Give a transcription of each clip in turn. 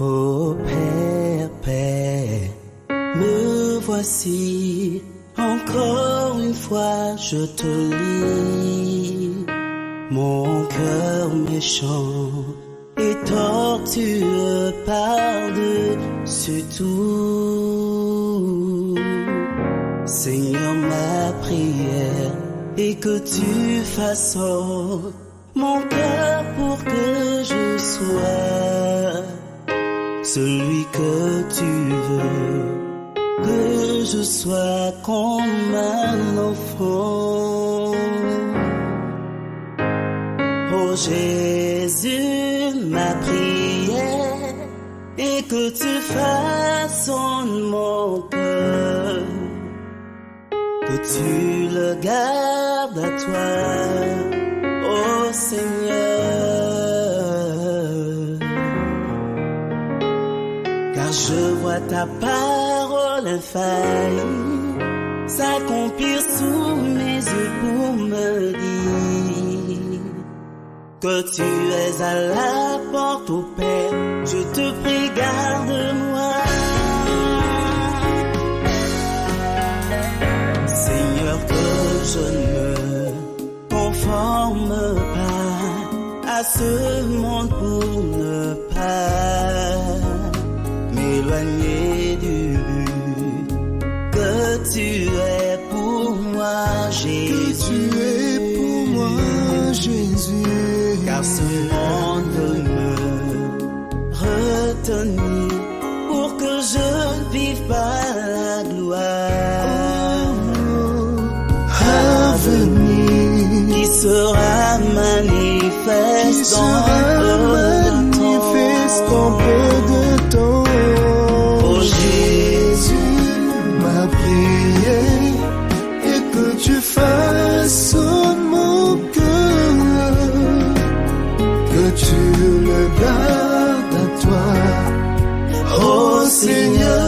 Ô Père, Père, me voici, encore une fois je te lis. Mon cœur méchant et tortueux par-dessus tout. Seigneur, ma prière est que tu façonnes mon cœur pour que je sois celui que tu veux, que je sois comme un enfant. Oh Jésus, ma prière est que tu façonnes mon cœur, que tu le gardes à toi, oh Seigneur. Car je vois ta parole infaillible s'accomplir sous mes yeux pour me dire que tu es à la porte, ô Père. Je te prie, garde-moi. Seigneur, que je ne me conforme pas à ce monde pour ne pas m'éloigner du but que tu es pour moi, Jésus. Que tu es pour moi, Jésus. Car ce monde veut me retenir pour que je ne vive pas la gloire à venir, qui sera manifeste dans peu de temps. Oh Jésus, ma prière est que tu façonnes mon cœur, que tu le gardes à toi, oh Seigneur.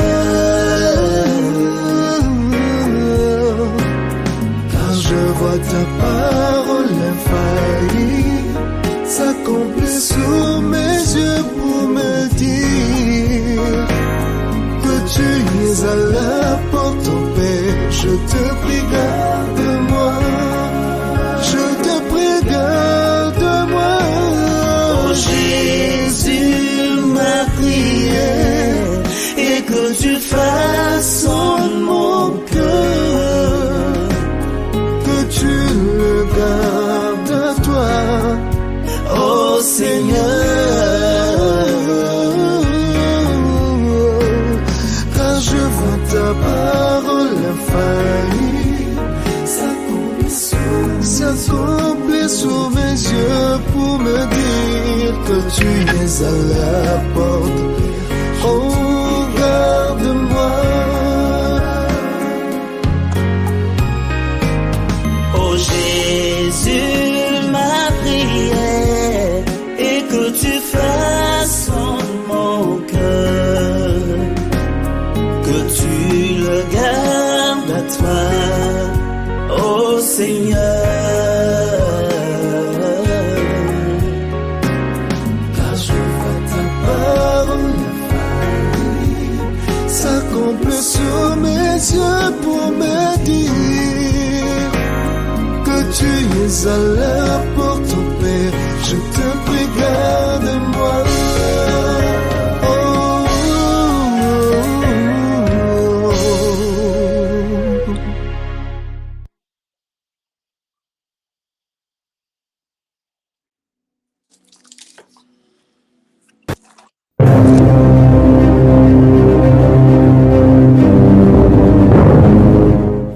Car je vois ta parole infaillible s'accomplir sous mes yeux pour me dire que tu es à la porte, oh Père. Je te prie, garde-moi. Je te prie, garde-moi. Oh Jésus, ma prière est que tu façonnes mon cœur, que tu le gardes à toi, oh Seigneur. Car je vois ta parole infaillible s'accomplir sous mes yeux pour me dire que tu es à la porte. Oh, garde-moi. Oh Jésus, ma prière est que tu façonnes mon cœur, que tu le gardes à toi, oh Seigneur. Car je vois ta parole infaillible s'accomplir sur mes yeux pour me dire que tu es à la porte, oh Père. Je te prie, garde-moi. Oh, oh, oh, oh.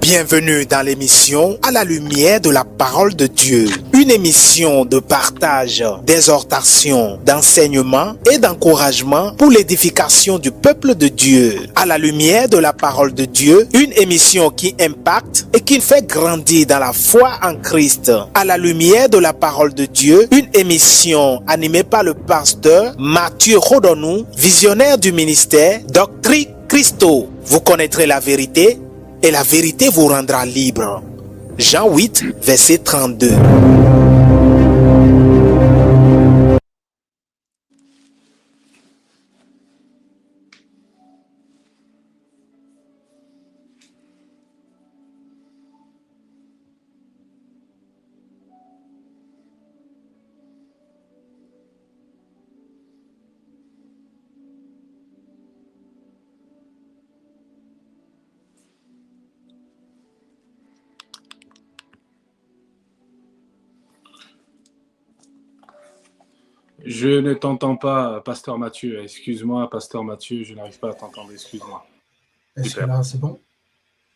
Bienvenue dans l'émission À la lumière de la parole de Dieu, une émission de partage, d'exhortation, d'enseignement et d'encouragement pour l'édification du peuple de Dieu. À la lumière de la parole de Dieu, une émission qui impacte et qui fait grandir dans la foi en Christ. À la lumière de la parole de Dieu, une émission animée par le pasteur Mathieu Rodonou, visionnaire du ministère Doctrine Christo. Vous connaîtrez la vérité et la vérité vous rendra libre. Jean 8, verset 32. Je ne t'entends pas, Pasteur Mathieu. Excuse-moi, Pasteur Mathieu, je n'arrive pas à t'entendre. Excuse-moi. Est-ce que Super. là, c'est bon?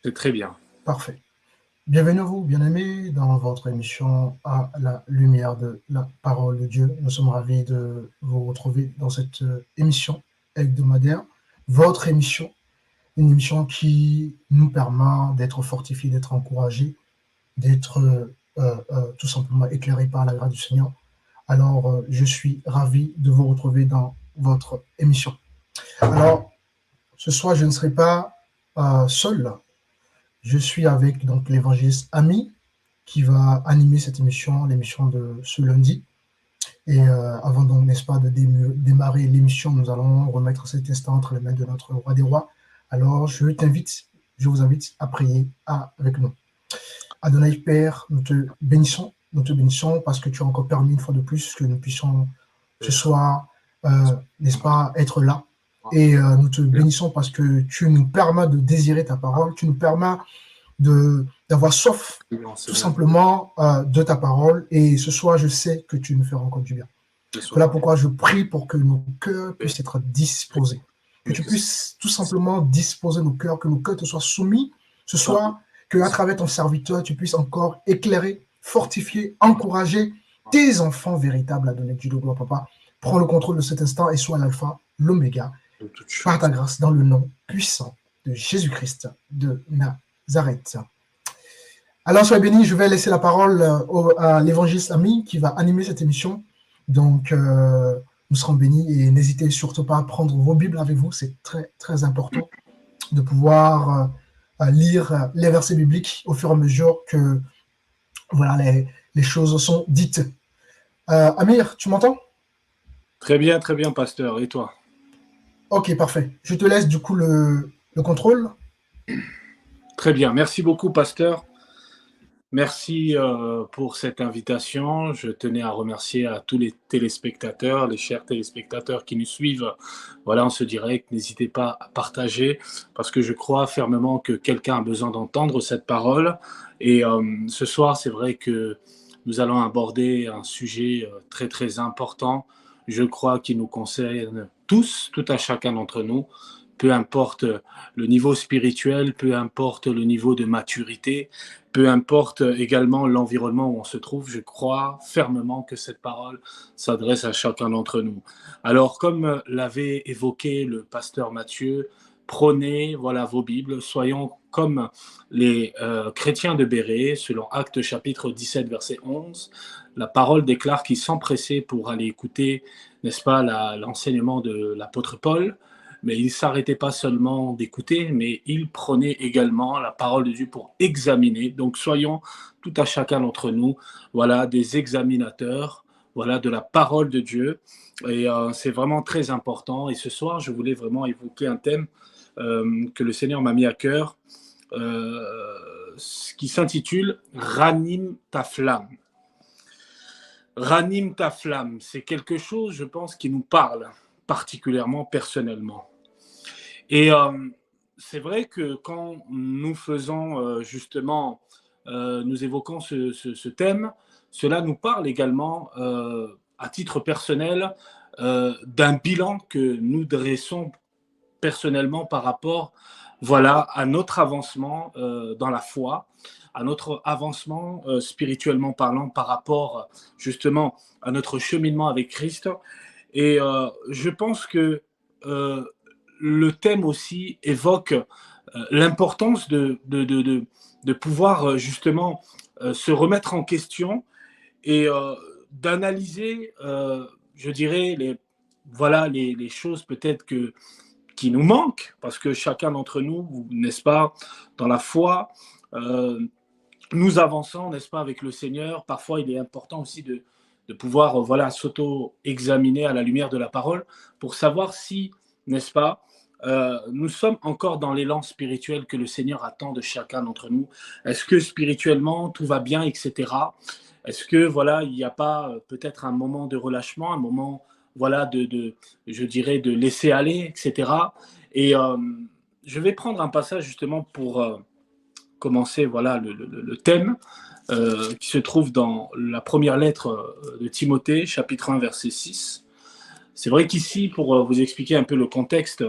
C'est très bien. Parfait. Bienvenue à vous, bien-aimés, dans votre émission À la lumière de la parole de Dieu. Nous sommes ravis de vous retrouver dans cette émission hebdomadaire, votre émission, une émission qui nous permet d'être fortifiés, d'être encouragés, d'être tout simplement éclairés par la grâce du Seigneur. Alors, je suis ravi de vous retrouver dans votre émission. Alors, ce soir, je ne serai pas seul. Je suis avec donc l'évangéliste Ami qui va animer cette émission, l'émission de ce lundi. Et avant donc, n'est-ce pas, de démarrer l'émission, nous allons remettre cet instant entre les mains de notre roi des rois. Alors, je vous invite à prier avec nous. Adonai Père, nous te bénissons parce que tu as encore permis une fois de plus que nous puissions ce soir, n'est-ce pas, être là. Et nous te bénissons parce que tu nous permets de désirer ta parole, tu nous permets d'avoir soif tout simplement de ta parole. Et ce soir, je sais que tu nous feras encore du bien. Voilà pourquoi je prie pour que nos cœurs puissent être disposés. Que tu puisses tout simplement disposer nos cœurs, que nos cœurs te soient soumis ce soir, qu'à travers ton serviteur, tu puisses encore éclairer, fortifier, encourager tes enfants véritables à donner du gloire, papa. Prends le contrôle de cet instant et sois l'alpha, l'oméga, par ta grâce, dans le nom puissant de Jésus-Christ de Nazareth. Alors, soyez bénis, je vais laisser la parole à l'évangéliste Ami qui va animer cette émission. Donc, nous serons bénis et n'hésitez surtout pas à prendre vos Bibles avec vous. C'est très, très important de pouvoir lire les versets bibliques au fur et à mesure que voilà, les choses sont dites. Amir, tu m'entends? Très bien, pasteur. Et toi? Ok, parfait. Je te laisse du coup le contrôle. Très bien. Merci beaucoup, pasteur. Merci pour cette invitation. Je tenais à remercier à tous les téléspectateurs, les chers téléspectateurs qui nous suivent voilà, en ce direct. N'hésitez pas à partager parce que je crois fermement que quelqu'un a besoin d'entendre cette parole. Et ce soir, c'est vrai que nous allons aborder un sujet très, très important. Je crois qu'il nous concerne tous, tout à chacun d'entre nous. Peu importe le niveau spirituel, peu importe le niveau de maturité, peu importe également l'environnement où on se trouve, je crois fermement que cette parole s'adresse à chacun d'entre nous. Alors, comme l'avait évoqué le pasteur Mathieu, prenez voilà, vos Bibles, soyons comme les chrétiens de Bérée, selon Actes chapitre 17, verset 11. La parole déclare qu'ils s'empressaient pour aller écouter, n'est-ce pas, l'enseignement de l'apôtre Paul. Mais il ne s'arrêtait pas seulement d'écouter, mais il prenait également la parole de Dieu pour examiner. Donc soyons tout à chacun d'entre nous, voilà, des examinateurs, voilà, de la parole de Dieu. Et c'est vraiment très important. Et ce soir, je voulais vraiment évoquer un thème que le Seigneur m'a mis à cœur, qui s'intitule « Ranime ta flamme ». Ranime ta flamme, c'est quelque chose, je pense, qui nous parle particulièrement personnellement. Et c'est vrai que quand nous faisons justement, nous évoquons ce thème, cela nous parle également à titre personnel d'un bilan que nous dressons personnellement par rapport voilà, à notre avancement dans la foi, à notre avancement spirituellement parlant par rapport justement à notre cheminement avec Christ. Et je pense que le thème aussi évoque l'importance de pouvoir justement se remettre en question et d'analyser, je dirais, les choses peut-être qui nous manquent, parce que chacun d'entre nous, n'est-ce pas, dans la foi, nous avançons, n'est-ce pas, avec le Seigneur. Parfois, il est important aussi de pouvoir voilà, s'auto-examiner à la lumière de la parole pour savoir si, n'est-ce pas, nous sommes encore dans l'élan spirituel que le Seigneur attend de chacun d'entre nous. Est-ce que spirituellement, tout va bien, etc. Est-ce que, voilà, il n'y a pas peut-être un moment de relâchement, un moment, voilà, je dirais, de laisser aller, etc. Et je vais prendre un passage justement pour commencer, voilà, le thème. qui se trouve dans la première lettre de Timothée, chapitre 1, verset 6. C'est vrai qu'ici, pour vous expliquer un peu le contexte,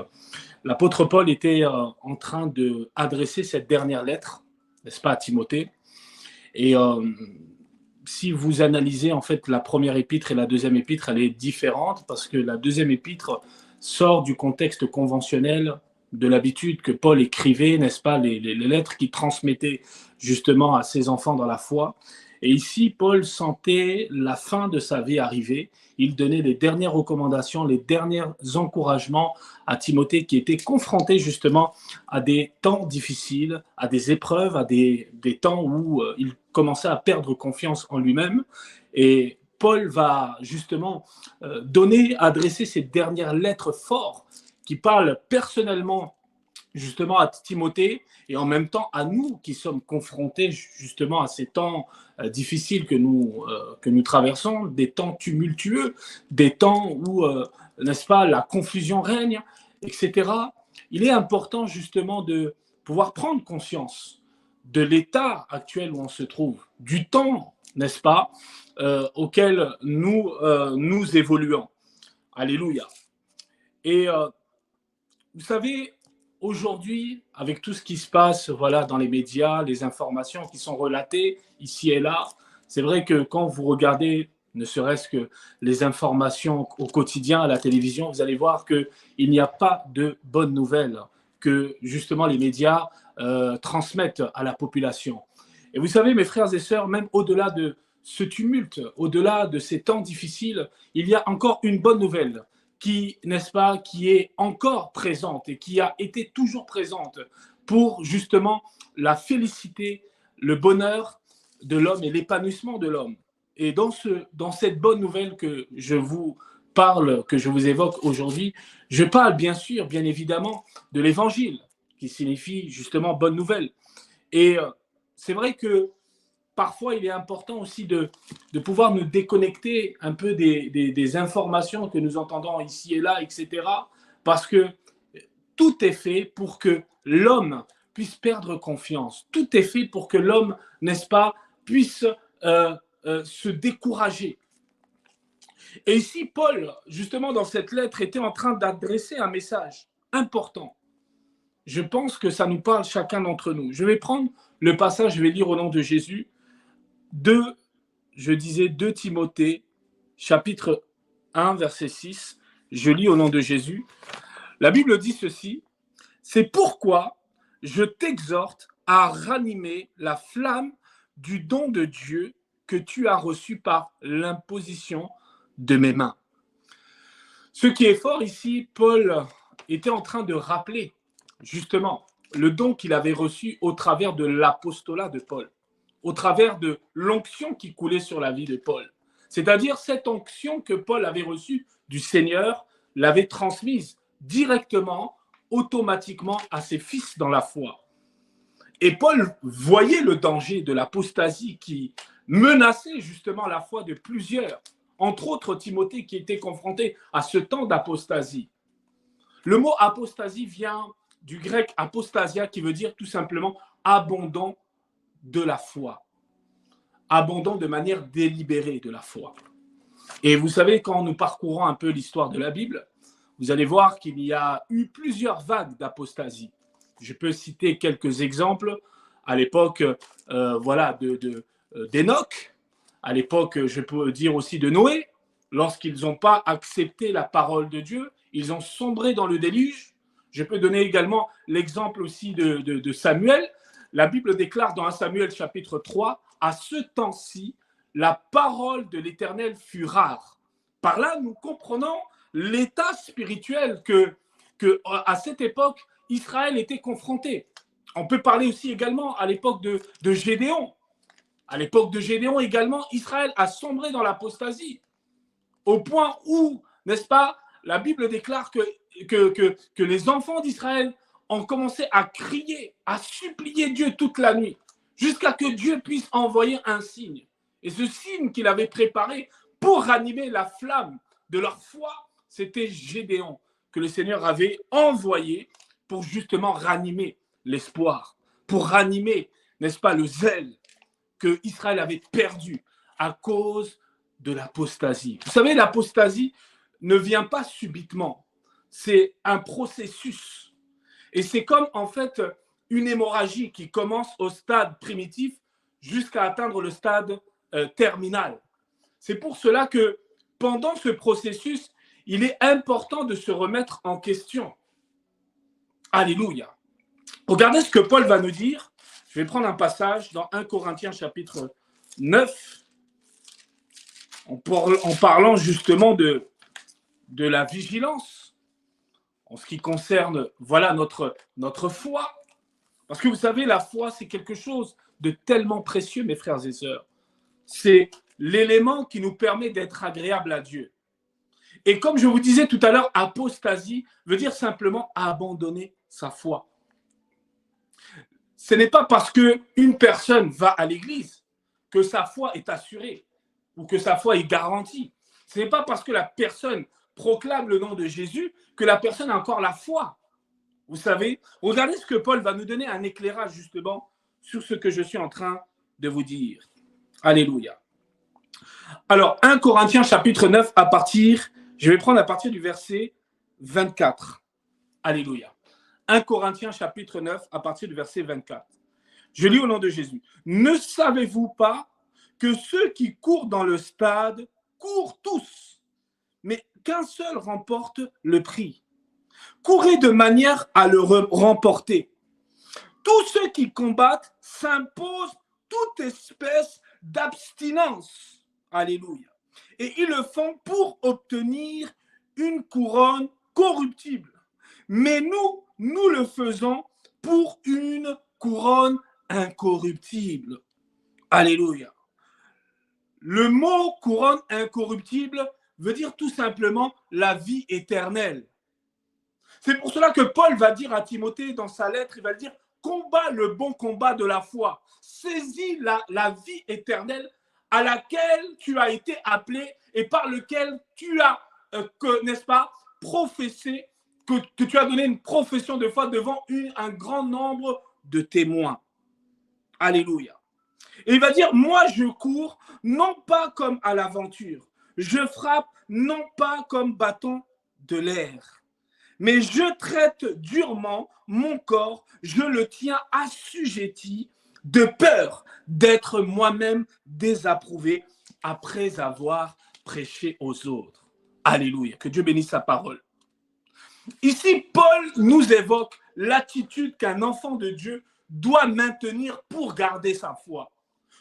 l'apôtre Paul était en train d'adresser cette dernière lettre, n'est-ce pas, à Timothée. Et si vous analysez en fait la première épître et la deuxième épître, elle est différente parce que la deuxième épître sort du contexte conventionnel de l'habitude que Paul écrivait, n'est-ce pas, les lettres qu'il transmettait justement à ses enfants dans la foi. Et ici, Paul sentait la fin de sa vie arriver. Il donnait les dernières recommandations, les derniers encouragements à Timothée qui était confronté justement à des temps difficiles, à des épreuves, à des temps où il commençait à perdre confiance en lui-même. Et Paul va justement adresser ces dernières lettres fortes qui parlent personnellement justement à Timothée et en même temps à nous qui sommes confrontés justement à ces temps difficiles que nous traversons, des temps tumultueux, des temps où, n'est-ce pas, la confusion règne, etc. Il est important justement de pouvoir prendre conscience de l'état actuel où on se trouve, du temps, n'est-ce pas, auquel nous évoluons. Alléluia. Et vous savez, aujourd'hui, avec tout ce qui se passe voilà, dans les médias, les informations qui sont relatées ici et là, c'est vrai que quand vous regardez ne serait-ce que les informations au quotidien à la télévision, vous allez voir qu'il n'y a pas de bonnes nouvelles que justement les médias transmettent à la population. Et vous savez, mes frères et sœurs, même au-delà de ce tumulte, au-delà de ces temps difficiles, il y a encore une bonne nouvelle qui, n'est-ce pas, qui est encore présente et qui a été toujours présente pour justement la félicité, le bonheur de l'homme et l'épanouissement de l'homme. Et dans cette bonne nouvelle que je vous parle, que je vous évoque aujourd'hui, je parle bien sûr, bien évidemment, de l'évangile, qui signifie justement bonne nouvelle. Et c'est vrai que parfois, il est important aussi de pouvoir nous déconnecter un peu des informations que nous entendons ici et là, etc. Parce que tout est fait pour que l'homme puisse perdre confiance. Tout est fait pour que l'homme, n'est-ce pas, puisse se décourager. Et ici, Paul, justement, dans cette lettre, était en train d'adresser un message important. Je pense que ça nous parle chacun d'entre nous. Je vais prendre le passage, je vais lire au nom de Jésus. 2 Timothée, chapitre 1, verset 6. Je lis au nom de Jésus. La Bible dit ceci. C'est pourquoi je t'exhorte à ranimer la flamme du don de Dieu que tu as reçu par l'imposition de mes mains. Ce qui est fort ici, Paul était en train de rappeler justement le don qu'il avait reçu au travers de l'apostolat de Paul, au travers de l'onction qui coulait sur la vie de Paul. C'est-à-dire cette onction que Paul avait reçue du Seigneur, l'avait transmise directement, automatiquement à ses fils dans la foi. Et Paul voyait le danger de l'apostasie qui menaçait justement la foi de plusieurs, entre autres Timothée qui était confronté à ce temps d'apostasie. Le mot apostasie vient du grec apostasia qui veut dire tout simplement abandon de la foi, abandon de manière délibérée de la foi. Et vous savez, quand nous parcourons un peu l'histoire de la Bible, vous allez voir qu'il y a eu plusieurs vagues d'apostasie. Je peux citer quelques exemples à l'époque d'Enoch, à l'époque, je peux dire aussi de Noé, lorsqu'ils n'ont pas accepté la parole de Dieu, ils ont sombré dans le déluge. Je peux donner également l'exemple aussi de Samuel. La Bible déclare dans 1 Samuel chapitre 3, « À ce temps-ci, la parole de l'Éternel fut rare. » Par là, nous comprenons l'état spirituel que à cette époque, Israël était confronté. On peut parler aussi également à l'époque de Gédéon. À l'époque de Gédéon également, Israël a sombré dans l'apostasie. Au point où, n'est-ce pas, la Bible déclare que les enfants d'Israël ont commencé à crier, à supplier Dieu toute la nuit, jusqu'à que Dieu puisse envoyer un signe. Et ce signe qu'il avait préparé pour ranimer la flamme de leur foi, c'était Gédéon, que le Seigneur avait envoyé pour justement ranimer l'espoir, pour ranimer, n'est-ce pas, le zèle que Israël avait perdu à cause de l'apostasie. Vous savez, l'apostasie ne vient pas subitement. C'est un processus. Et c'est comme, en fait, une hémorragie qui commence au stade primitif jusqu'à atteindre le stade terminal. C'est pour cela que pendant ce processus, il est important de se remettre en question. Alléluia. Regardez ce que Paul va nous dire. Je vais prendre un passage dans 1 Corinthiens chapitre 9, en parlant justement de la vigilance, en ce qui concerne voilà, notre foi. Parce que vous savez, la foi, c'est quelque chose de tellement précieux, mes frères et sœurs. C'est l'élément qui nous permet d'être agréable à Dieu. Et comme je vous disais tout à l'heure, apostasie veut dire simplement abandonner sa foi. Ce n'est pas parce qu'une personne va à l'église que sa foi est assurée ou que sa foi est garantie. Ce n'est pas parce que la personne proclame le nom de Jésus que la personne a encore la foi. Vous savez, regardez ce que Paul va nous donner un éclairage justement sur ce que je suis en train de vous dire. Alléluia. Alors, 1 Corinthiens chapitre 9, je vais prendre à partir du verset 24. Alléluia. 1 Corinthiens chapitre 9, à partir du verset 24. Je lis au nom de Jésus. Ne savez-vous pas que ceux qui courent dans le stade courent tous, mais qu'un seul remporte le prix? Courez de manière à le remporter. Tous ceux qui combattent s'imposent toute espèce d'abstinence. Alléluia. Et ils le font pour obtenir une couronne corruptible. Mais nous le faisons pour une couronne incorruptible. Alléluia. Le mot couronne incorruptible veut dire tout simplement la vie éternelle. C'est pour cela que Paul va dire à Timothée dans sa lettre, il va dire « Combat le bon combat de la foi. Saisis la vie éternelle à laquelle tu as été appelé et par lequel tu as, n'est-ce pas, professé, que tu as donné une profession de foi devant un grand nombre de témoins. » Alléluia. Et il va dire, moi je cours non pas comme à l'aventure, je frappe non pas comme bâton de l'air, mais je traite durement mon corps, je le tiens assujetti de peur d'être moi-même désapprouvé après avoir prêché aux autres. Alléluia, que Dieu bénisse sa parole. Ici, Paul nous évoque l'attitude qu'un enfant de Dieu doit maintenir pour garder sa foi.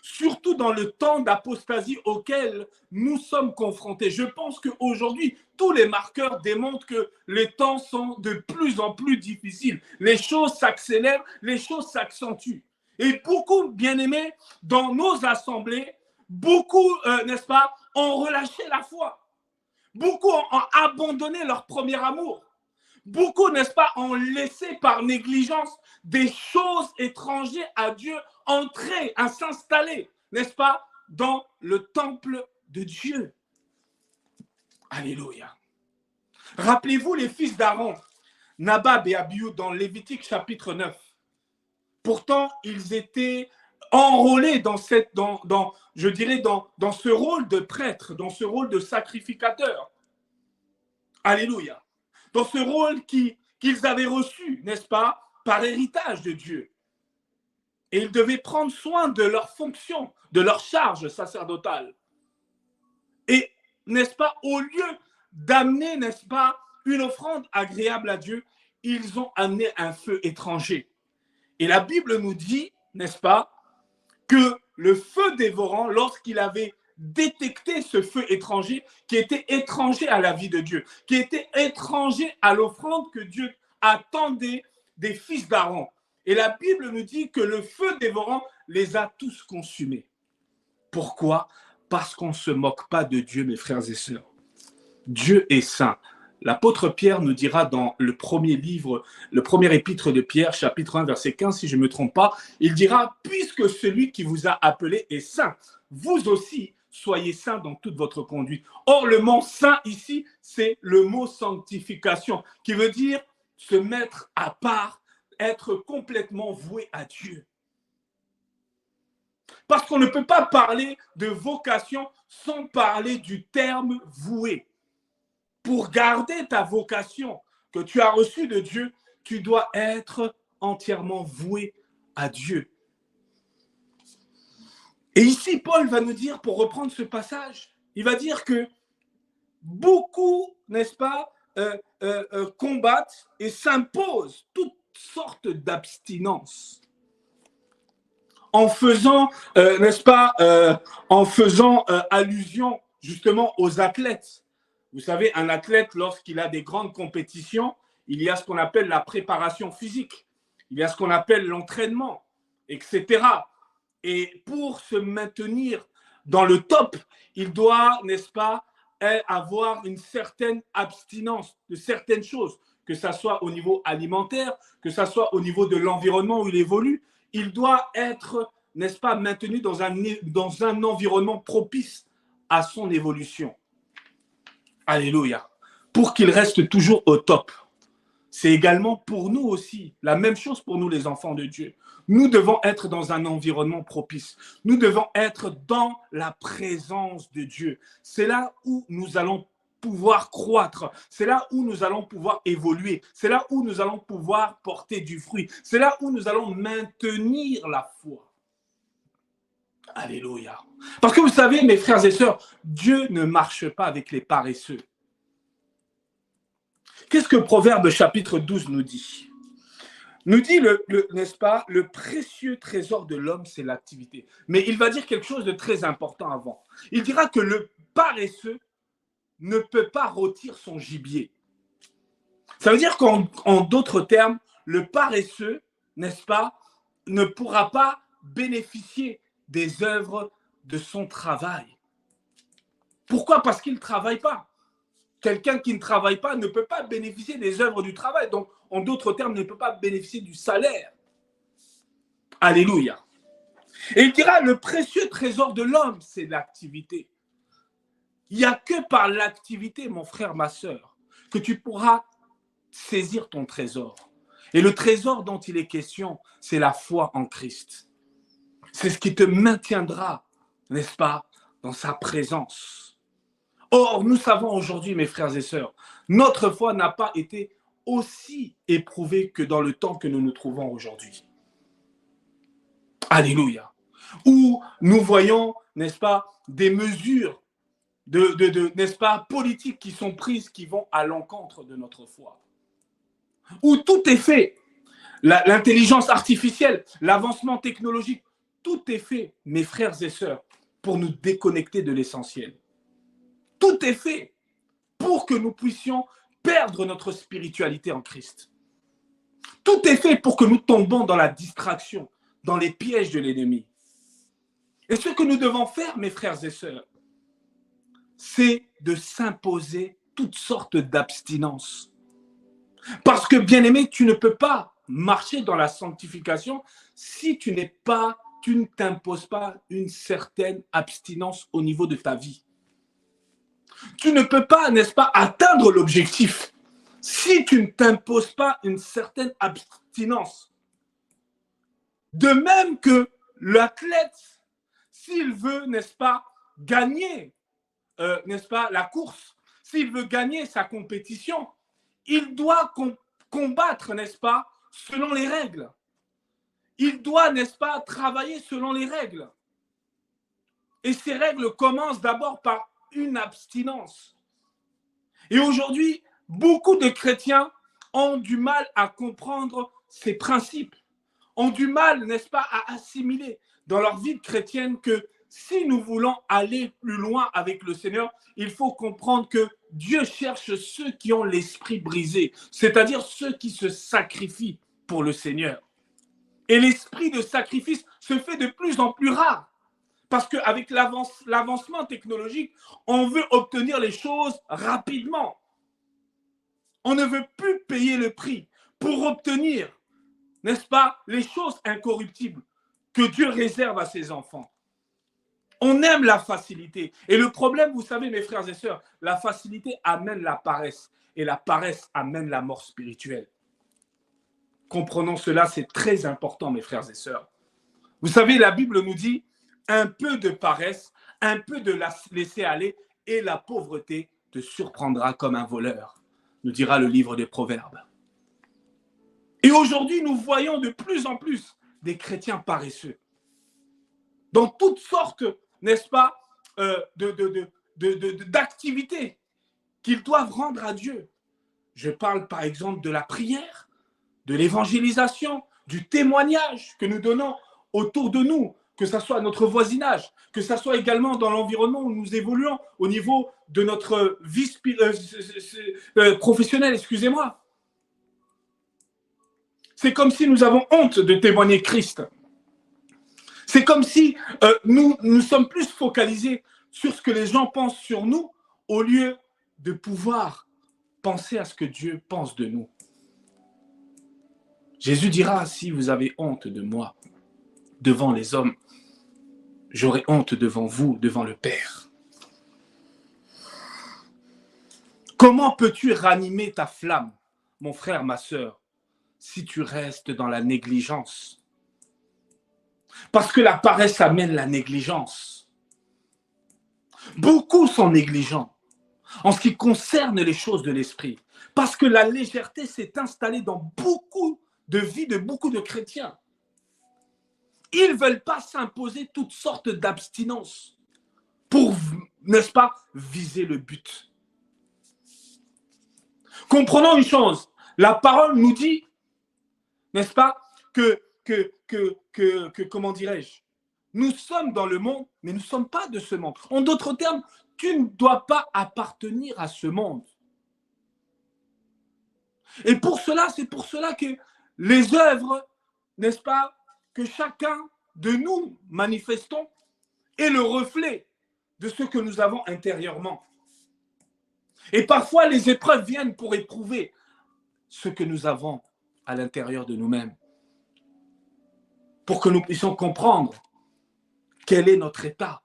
Surtout dans le temps d'apostasie auquel nous sommes confrontés. Je pense qu'aujourd'hui, tous les marqueurs démontrent que les temps sont de plus en plus difficiles. Les choses s'accélèrent, les choses s'accentuent. Et beaucoup, bien-aimés, dans nos assemblées, beaucoup, n'est-ce pas, ont relâché la foi. Beaucoup ont abandonné leur premier amour. Beaucoup, n'est-ce pas, ont laissé par négligence des choses étrangères à Dieu entrer, à s'installer, n'est-ce pas, dans le temple de Dieu. Alléluia. Rappelez-vous les fils d'Aaron, Nabab et Abiou, dans Lévitique chapitre 9. Pourtant, ils étaient enrôlés dans ce rôle de prêtre, dans ce rôle de sacrificateur. Alléluia. Dans ce rôle qu'ils avaient reçu, n'est-ce pas, par héritage de Dieu. Et ils devaient prendre soin de leur fonction, de leur charge sacerdotale. Et, n'est-ce pas, au lieu d'amener, n'est-ce pas, une offrande agréable à Dieu, ils ont amené un feu étranger. Et la Bible nous dit, n'est-ce pas, que le feu dévorant, lorsqu'il avait détecté ce feu étranger, qui était étranger à la vie de Dieu, qui était étranger à l'offrande que Dieu attendait des fils d'Aaron. Et la Bible nous dit que le feu dévorant les a tous consumés. Pourquoi? Parce qu'on ne se moque pas de Dieu, mes frères et sœurs. Dieu est saint. L'apôtre Pierre nous dira dans le premier livre, le premier épître de Pierre, chapitre 1, verset 15, si je ne me trompe pas, il dira « Puisque celui qui vous a appelé est saint, vous aussi soyez saints dans toute votre conduite. » Or, le mot saint ici, c'est le mot sanctification, qui veut dire se mettre à part, être complètement voué à Dieu. Parce qu'on ne peut pas parler de vocation sans parler du terme voué. Pour garder ta vocation que tu as reçue de Dieu, tu dois être entièrement voué à Dieu. Et ici, Paul va nous dire, pour reprendre ce passage, il va dire que beaucoup, n'est-ce pas, combattent et s'imposent toutes sortes d'abstinences. En faisant, n'est-ce pas, allusion justement aux athlètes. Vous savez, un athlète, lorsqu'il a des grandes compétitions, il y a ce qu'on appelle la préparation physique, il y a ce qu'on appelle l'entraînement, etc. Et pour se maintenir dans le top, il doit, n'est-ce pas, avoir une certaine abstinence de certaines choses, que ce soit au niveau alimentaire, que ce soit au niveau de l'environnement où il évolue. Il doit être, n'est-ce pas, maintenu dans un environnement propice à son évolution. Alléluia. Pour qu'il reste toujours au top. C'est également pour nous aussi, la même chose pour nous les enfants de Dieu. Nous devons être dans un environnement propice. Nous devons être dans la présence de Dieu. C'est là où nous allons pouvoir croître. C'est là où nous allons pouvoir évoluer. C'est là où nous allons pouvoir porter du fruit. C'est là où nous allons maintenir la foi. Alléluia. Parce que vous savez, mes frères et sœurs, Dieu ne marche pas avec les paresseux. Qu'est-ce que Proverbe chapitre 12 nous dit? Nous dit, n'est-ce pas, le précieux trésor de l'homme, c'est l'activité. Mais il va dire quelque chose de très important avant. Il dira que le paresseux ne peut pas rôtir son gibier. Ça veut dire qu'en d'autres termes, le paresseux, n'est-ce pas, ne pourra pas bénéficier des œuvres de son travail. Pourquoi? Parce qu'il ne travaille pas. Quelqu'un qui ne travaille pas ne peut pas bénéficier des œuvres du travail. Donc, en d'autres termes, ne peut pas bénéficier du salaire. Alléluia. Et il dira, le précieux trésor de l'homme, c'est l'activité. Il n'y a que par l'activité, mon frère, ma sœur, que tu pourras saisir ton trésor. Et le trésor dont il est question, c'est la foi en Christ. C'est ce qui te maintiendra, n'est-ce pas, dans sa présence. Or, nous savons aujourd'hui, mes frères et sœurs, notre foi n'a pas été aussi éprouvée que dans le temps que nous nous trouvons aujourd'hui. Alléluia. Où nous voyons, n'est-ce pas, des mesures n'est-ce pas, politiques qui sont prises, qui vont à l'encontre de notre foi. Où tout est fait. L'intelligence artificielle, l'avancement technologique, tout est fait, mes frères et sœurs, pour nous déconnecter de l'essentiel. Tout est fait pour que nous puissions perdre notre spiritualité en Christ. Tout est fait pour que nous tombons dans la distraction, dans les pièges de l'ennemi. Et ce que nous devons faire, mes frères et sœurs, c'est de s'imposer toutes sortes d'abstinences. Parce que, bien-aimé, tu ne peux pas marcher dans la sanctification si tu ne t'imposes pas une certaine abstinence au niveau de ta vie. Tu ne peux pas, n'est-ce pas, atteindre l'objectif si tu ne t'imposes pas une certaine abstinence. De même que l'athlète, s'il veut, n'est-ce pas, gagner, n'est-ce pas, la course, s'il veut gagner sa compétition, il doit combattre, n'est-ce pas, selon les règles. Il doit, n'est-ce pas, travailler selon les règles. Et ces règles commencent d'abord par une abstinence. Et aujourd'hui, beaucoup de chrétiens ont du mal à comprendre ces principes, ont du mal, n'est-ce pas, à assimiler dans leur vie chrétienne que si nous voulons aller plus loin avec le Seigneur, il faut comprendre que Dieu cherche ceux qui ont l'esprit brisé, c'est-à-dire ceux qui se sacrifient pour le Seigneur. Et l'esprit de sacrifice se fait de plus en plus rare. Parce qu'avec l'avancement technologique, on veut obtenir les choses rapidement. On ne veut plus payer le prix pour obtenir, n'est-ce pas, les choses incorruptibles que Dieu réserve à ses enfants. On aime la facilité. Et le problème, vous savez, mes frères et sœurs, la facilité amène la paresse. Et la paresse amène la mort spirituelle. Comprenons cela, c'est très important, mes frères et sœurs. Vous savez, la Bible nous dit, un peu de paresse, un peu de laisser aller, et la pauvreté te surprendra comme un voleur, nous dira le livre des Proverbes. Et aujourd'hui, nous voyons de plus en plus des chrétiens paresseux, dans toutes sortes, n'est-ce pas, d'activités qu'ils doivent rendre à Dieu. Je parle par exemple de la prière, de l'évangélisation, du témoignage que nous donnons autour de nous, que ce soit notre voisinage, que ce soit également dans l'environnement où nous évoluons au niveau de notre vie professionnelle, excusez-moi. C'est comme si nous avons honte de témoigner Christ. C'est comme si nous sommes plus focalisés sur ce que les gens pensent sur nous au lieu de pouvoir penser à ce que Dieu pense de nous. Jésus dira, si vous avez honte de moi devant les hommes, j'aurai honte devant vous, devant le Père. Comment peux-tu ranimer ta flamme, mon frère, ma sœur, si tu restes dans la négligence? Parce que la paresse amène la négligence. Beaucoup sont négligents en ce qui concerne les choses de l'esprit. Parce que la légèreté s'est installée dans beaucoup de vies de beaucoup de chrétiens. Ils ne veulent pas s'imposer toutes sortes d'abstinences pour, n'est-ce pas, viser le but. Comprenons une chose, la parole nous dit, n'est-ce pas, que comment dirais-je, nous sommes dans le monde, mais nous ne sommes pas de ce monde. En d'autres termes, tu ne dois pas appartenir à ce monde. Et c'est pour cela que les œuvres, n'est-ce pas, que chacun de nous manifestons est le reflet de ce que nous avons intérieurement. Et parfois, les épreuves viennent pour éprouver ce que nous avons à l'intérieur de nous-mêmes, pour que nous puissions comprendre quel est notre état.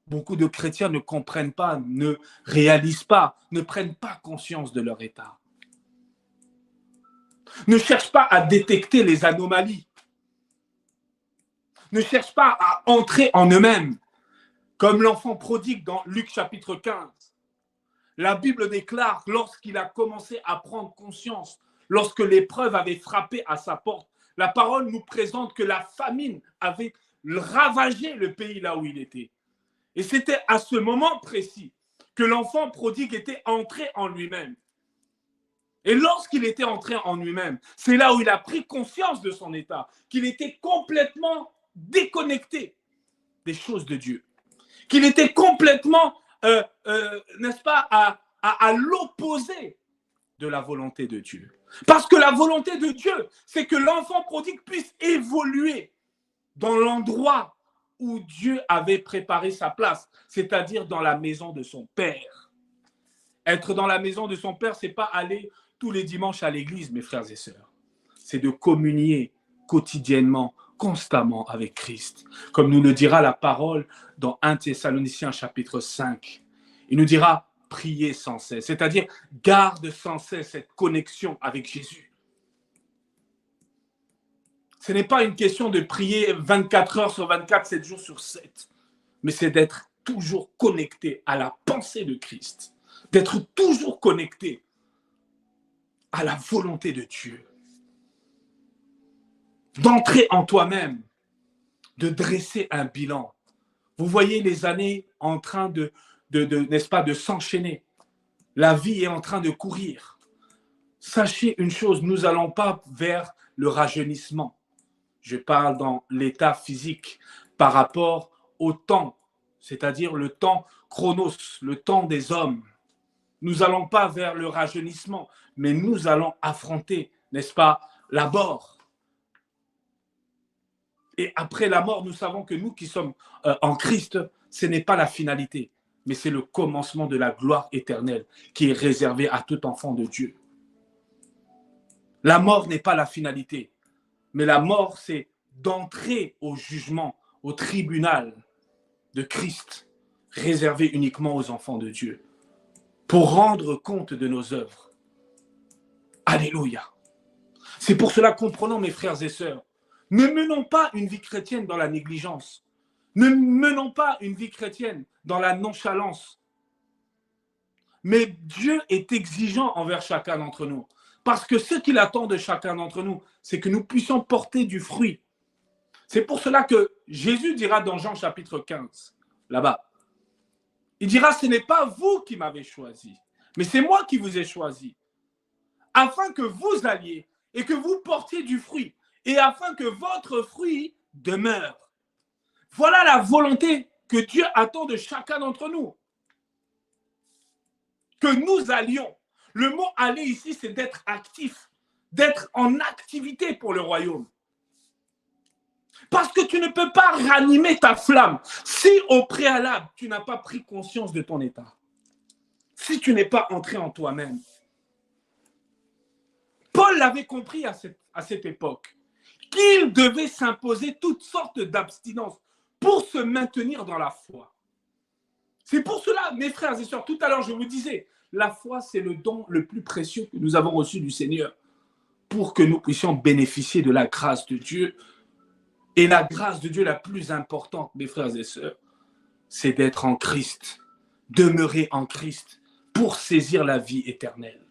Beaucoup de chrétiens ne comprennent pas, ne réalisent pas, ne prennent pas conscience de leur état. Ne cherchent pas à détecter les anomalies. Ne cherchent pas à entrer en eux-mêmes. Comme l'enfant prodigue dans Luc chapitre 15. La Bible déclare lorsqu'il a commencé à prendre conscience, lorsque l'épreuve avait frappé à sa porte, la parole nous présente que la famine avait ravagé le pays là où il était. Et c'était à ce moment précis que l'enfant prodigue était entré en lui-même. Et lorsqu'il était entré en lui-même, c'est là où il a pris conscience de son état, qu'il était complètement déconnecté des choses de Dieu, qu'il était complètement, n'est-ce pas, à l'opposé de la volonté de Dieu. Parce que la volonté de Dieu, c'est que l'enfant prodigue puisse évoluer dans l'endroit où Dieu avait préparé sa place, c'est-à-dire dans la maison de son Père. Être dans la maison de son Père, ce n'est pas aller tous les dimanches à l'église, mes frères et sœurs. C'est de communier quotidiennement, constamment avec Christ. Comme nous le dira la parole dans 1 Thessaloniciens chapitre 5. Il nous dira, priez sans cesse, c'est-à-dire garde sans cesse cette connexion avec Jésus. Ce n'est pas une question de prier 24 heures sur 24, 7 jours sur 7, mais c'est d'être toujours connecté à la pensée de Christ, d'être toujours connecté à la volonté de Dieu, d'entrer en toi-même, de dresser un bilan. Vous voyez les années en train n'est-ce pas, de s'enchaîner. La vie est en train de courir. Sachez une chose, nous n'allons pas vers le rajeunissement. Je parle dans l'état physique par rapport au temps, c'est-à-dire le temps chronos, le temps des hommes. Nous n'allons pas vers le rajeunissement, mais nous allons affronter, n'est-ce pas, la mort. Et après la mort, nous savons que nous qui sommes en Christ, ce n'est pas la finalité, mais c'est le commencement de la gloire éternelle qui est réservée à tout enfant de Dieu. La mort n'est pas la finalité, mais la mort, c'est d'entrer au jugement, au tribunal de Christ, réservé uniquement aux enfants de Dieu, pour rendre compte de nos œuvres. Alléluia. C'est pour cela, comprenons mes frères et sœurs, ne menons pas une vie chrétienne dans la négligence. Ne menons pas une vie chrétienne dans la nonchalance. Mais Dieu est exigeant envers chacun d'entre nous. Parce que ce qu'il attend de chacun d'entre nous, c'est que nous puissions porter du fruit. C'est pour cela que Jésus dira dans Jean chapitre 15, là-bas, il dira, ce n'est pas vous qui m'avez choisi, mais c'est moi qui vous ai choisi, afin que vous alliez et que vous portiez du fruit, et afin que votre fruit demeure. Voilà la volonté que Dieu attend de chacun d'entre nous. Que nous allions. Le mot aller ici, c'est d'être actif, d'être en activité pour le royaume. Parce que tu ne peux pas ranimer ta flamme si au préalable, tu n'as pas pris conscience de ton état. Si tu n'es pas entré en toi-même. Paul l'avait compris à cette époque, qu'il devait s'imposer toutes sortes d'abstinences pour se maintenir dans la foi. C'est pour cela, mes frères et sœurs, tout à l'heure je vous disais, la foi c'est le don le plus précieux que nous avons reçu du Seigneur pour que nous puissions bénéficier de la grâce de Dieu. Et la grâce de Dieu la plus importante, mes frères et sœurs, c'est d'être en Christ, demeurer en Christ pour saisir la vie éternelle.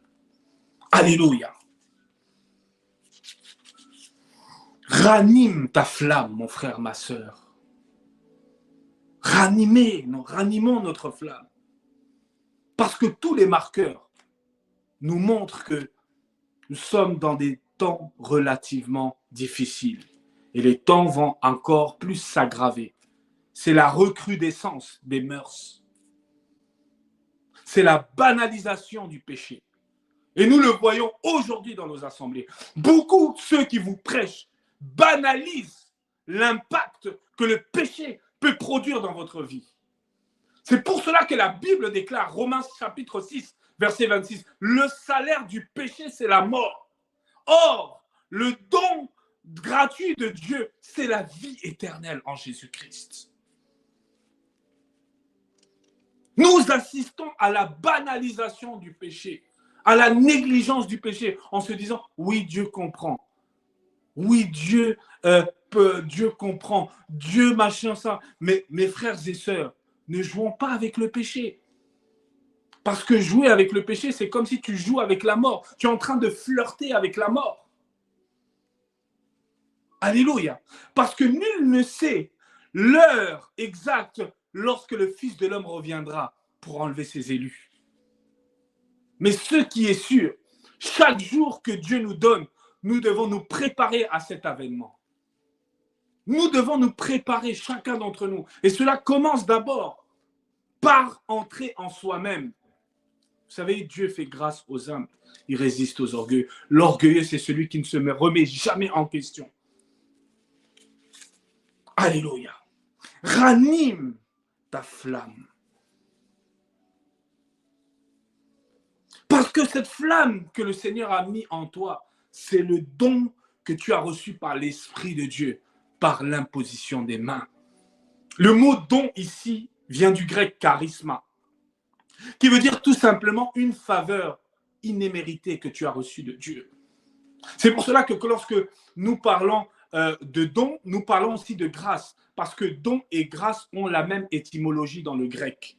Alléluia. Ranime ta flamme, mon frère, ma sœur. Ranimons notre flamme. Parce que tous les marqueurs nous montrent que nous sommes dans des temps relativement difficiles. Et les temps vont encore plus s'aggraver. C'est la recrudescence des mœurs. C'est la banalisation du péché. Et nous le voyons aujourd'hui dans nos assemblées. Beaucoup de ceux qui vous prêchent banalisent l'impact que le péché peut produire dans votre vie. C'est pour cela que la Bible déclare, Romains chapitre 6, verset 26, le salaire du péché, c'est la mort. Or, le don gratuit de Dieu, c'est la vie éternelle en Jésus-Christ. Nous assistons à la banalisation du péché, à la négligence du péché, en se disant, oui, Dieu comprend. Oui, Dieu comprend. Dieu machin ça. Mais mes frères et sœurs, ne jouons pas avec le péché. Parce que jouer avec le péché, c'est comme si tu joues avec la mort. Tu es en train de flirter avec la mort. Alléluia. Parce que nul ne sait l'heure exacte lorsque le Fils de l'homme reviendra pour enlever ses élus. Mais ce qui est sûr, chaque jour que Dieu nous donne, nous devons nous préparer à cet avènement. Nous devons nous préparer, chacun d'entre nous. Et cela commence d'abord par entrer en soi-même. Vous savez, Dieu fait grâce aux humbles. Il résiste aux orgueilleux. L'orgueilleux, c'est celui qui ne se remet jamais en question. Alléluia. Ranime ta flamme. Parce que cette flamme que le Seigneur a mis en toi, c'est le don que tu as reçu par l'Esprit de Dieu, par l'imposition des mains. Le mot don ici vient du grec charisma, qui veut dire tout simplement une faveur inéméritée que tu as reçue de Dieu. C'est pour cela que lorsque nous parlons de don, nous parlons aussi de grâce, parce que don et grâce ont la même étymologie dans le grec.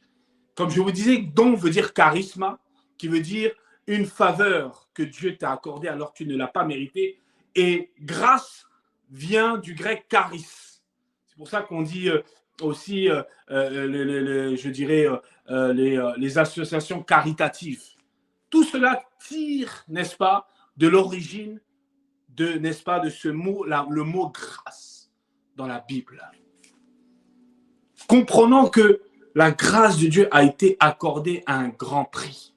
Comme je vous disais, don veut dire charisma, qui veut dire une faveur que Dieu t'a accordée alors que tu ne l'as pas méritée, et grâce vient du grec charis. C'est pour ça qu'on dit aussi, je dirais, les associations caritatives. Tout cela tire, n'est-ce pas, de l'origine n'est-ce pas, de ce mot, le mot grâce dans la Bible. Comprenons que la grâce de Dieu a été accordée à un grand prix.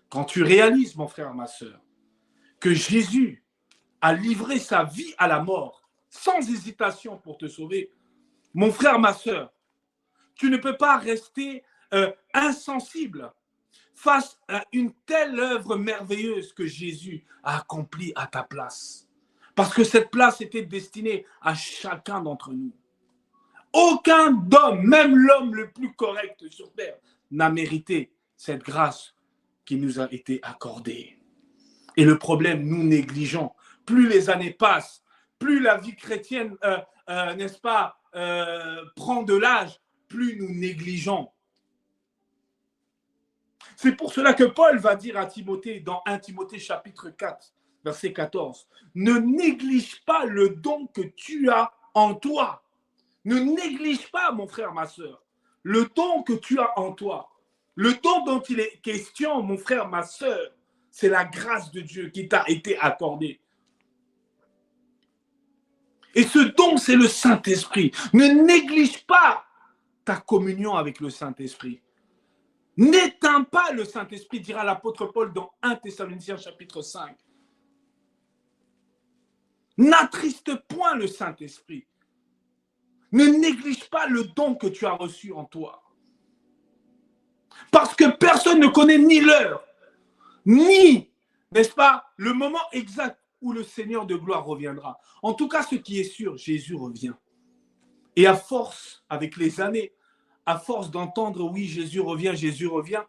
Quand tu réalises, mon frère, ma sœur, que Jésus a livré sa vie à la mort sans hésitation pour te sauver, mon frère, ma sœur, tu ne peux pas rester insensible face à une telle œuvre merveilleuse que Jésus a accomplie à ta place. Parce que cette place était destinée à chacun d'entre nous. Aucun homme, même l'homme le plus correct sur terre, n'a mérité cette grâce qui nous a été accordée. Et le problème, nous négligeons. Plus les années passent, plus la vie chrétienne, n'est-ce pas, prend de l'âge, plus nous négligeons. C'est pour cela que Paul va dire à Timothée, dans 1 Timothée chapitre 4, verset 14, « Ne néglige pas le don que tu as en toi. » Ne néglige pas, mon frère, ma soeur, le don que tu as en toi. Le don dont il est question, mon frère, ma soeur, c'est la grâce de Dieu qui t'a été accordée. Et ce don, c'est le Saint-Esprit. Ne néglige pas ta communion avec le Saint-Esprit. N'éteins pas le Saint-Esprit, dira l'apôtre Paul dans 1 Thessaloniciens chapitre 5. N'attriste point le Saint-Esprit. Ne néglige pas le don que tu as reçu en toi. Parce que personne ne connaît ni l'heure, ni, n'est-ce pas, le moment exact où le Seigneur de gloire reviendra. En tout cas, ce qui est sûr, Jésus revient. Et à force, avec les années, à force d'entendre « oui, Jésus revient »,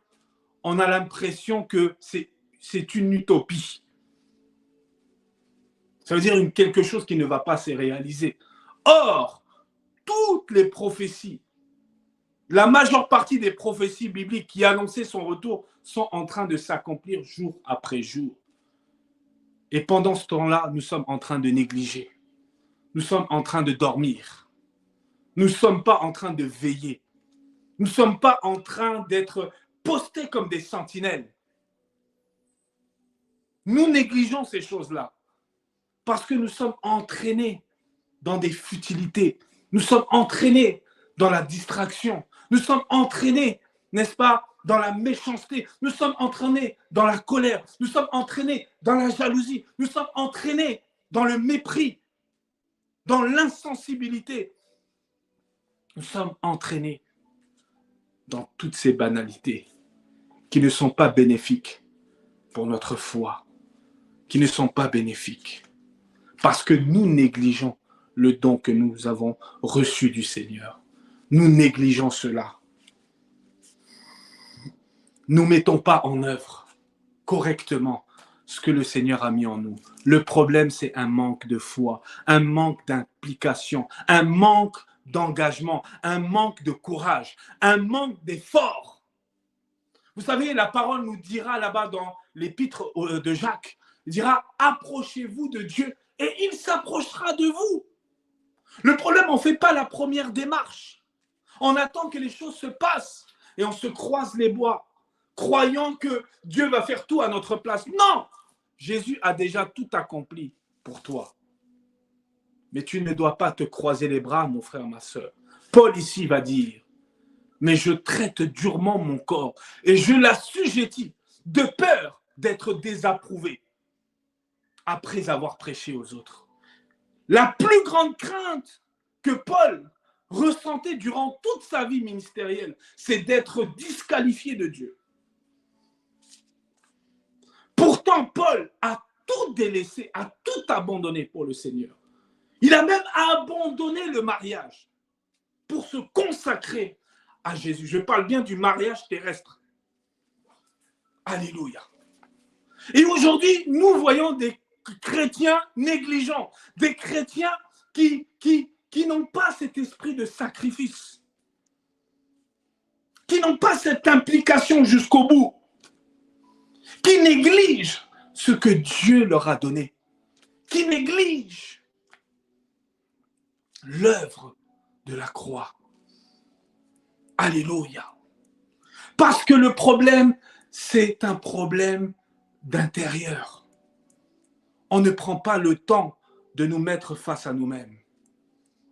on a l'impression que c'est une utopie. Ça veut dire quelque chose qui ne va pas se réaliser. Or, toutes les prophéties, la majeure partie des prophéties bibliques qui annonçaient son retour sont en train de s'accomplir jour après jour. Et pendant ce temps-là, nous sommes en train de négliger. Nous sommes en train de dormir. Nous ne sommes pas en train de veiller. Nous ne sommes pas en train d'être postés comme des sentinelles. Nous négligeons ces choses-là parce que nous sommes entraînés dans des futilités. Nous sommes entraînés dans la distraction. Nous sommes entraînés, n'est-ce pas, dans la méchanceté. Nous sommes entraînés dans la colère. Nous sommes entraînés dans la jalousie. Nous sommes entraînés dans le mépris, dans l'insensibilité. Nous sommes entraînés dans toutes ces banalités qui ne sont pas bénéfiques pour notre foi, qui ne sont pas bénéfiques parce que nous négligeons le don que nous avons reçu du Seigneur. Nous négligeons cela. Nous ne mettons pas en œuvre correctement ce que le Seigneur a mis en nous. Le problème, c'est un manque de foi, un manque d'implication, un manque d'engagement, un manque de courage, un manque d'effort. Vous savez, la parole nous dira là-bas dans l'épître de Jacques, il dira « Approchez-vous de Dieu et il s'approchera de vous ». Le problème, on ne fait pas la première démarche. On attend que les choses se passent et on se croise les doigts, croyant que Dieu va faire tout à notre place. Non! Jésus a déjà tout accompli pour toi. Mais tu ne dois pas te croiser les bras, mon frère, ma soeur. Paul ici va dire, mais je traite durement mon corps et je l'assujettis de peur d'être désapprouvé après avoir prêché aux autres. La plus grande crainte que Paul ressentait durant toute sa vie ministérielle, c'est d'être disqualifié de Dieu. Pourtant, Paul a tout délaissé, a tout abandonné pour le Seigneur. Il a même abandonné le mariage pour se consacrer à Jésus. Je parle bien du mariage terrestre. Alléluia. Et aujourd'hui, nous voyons des chrétiens négligents, des chrétiens qui n'ont pas cet esprit de sacrifice, qui n'ont pas cette implication jusqu'au bout, qui négligent ce que Dieu leur a donné, qui négligent l'œuvre de la croix. Alléluia. Parce que le problème, c'est un problème d'intérieur. On ne prend pas le temps de nous mettre face à nous-mêmes.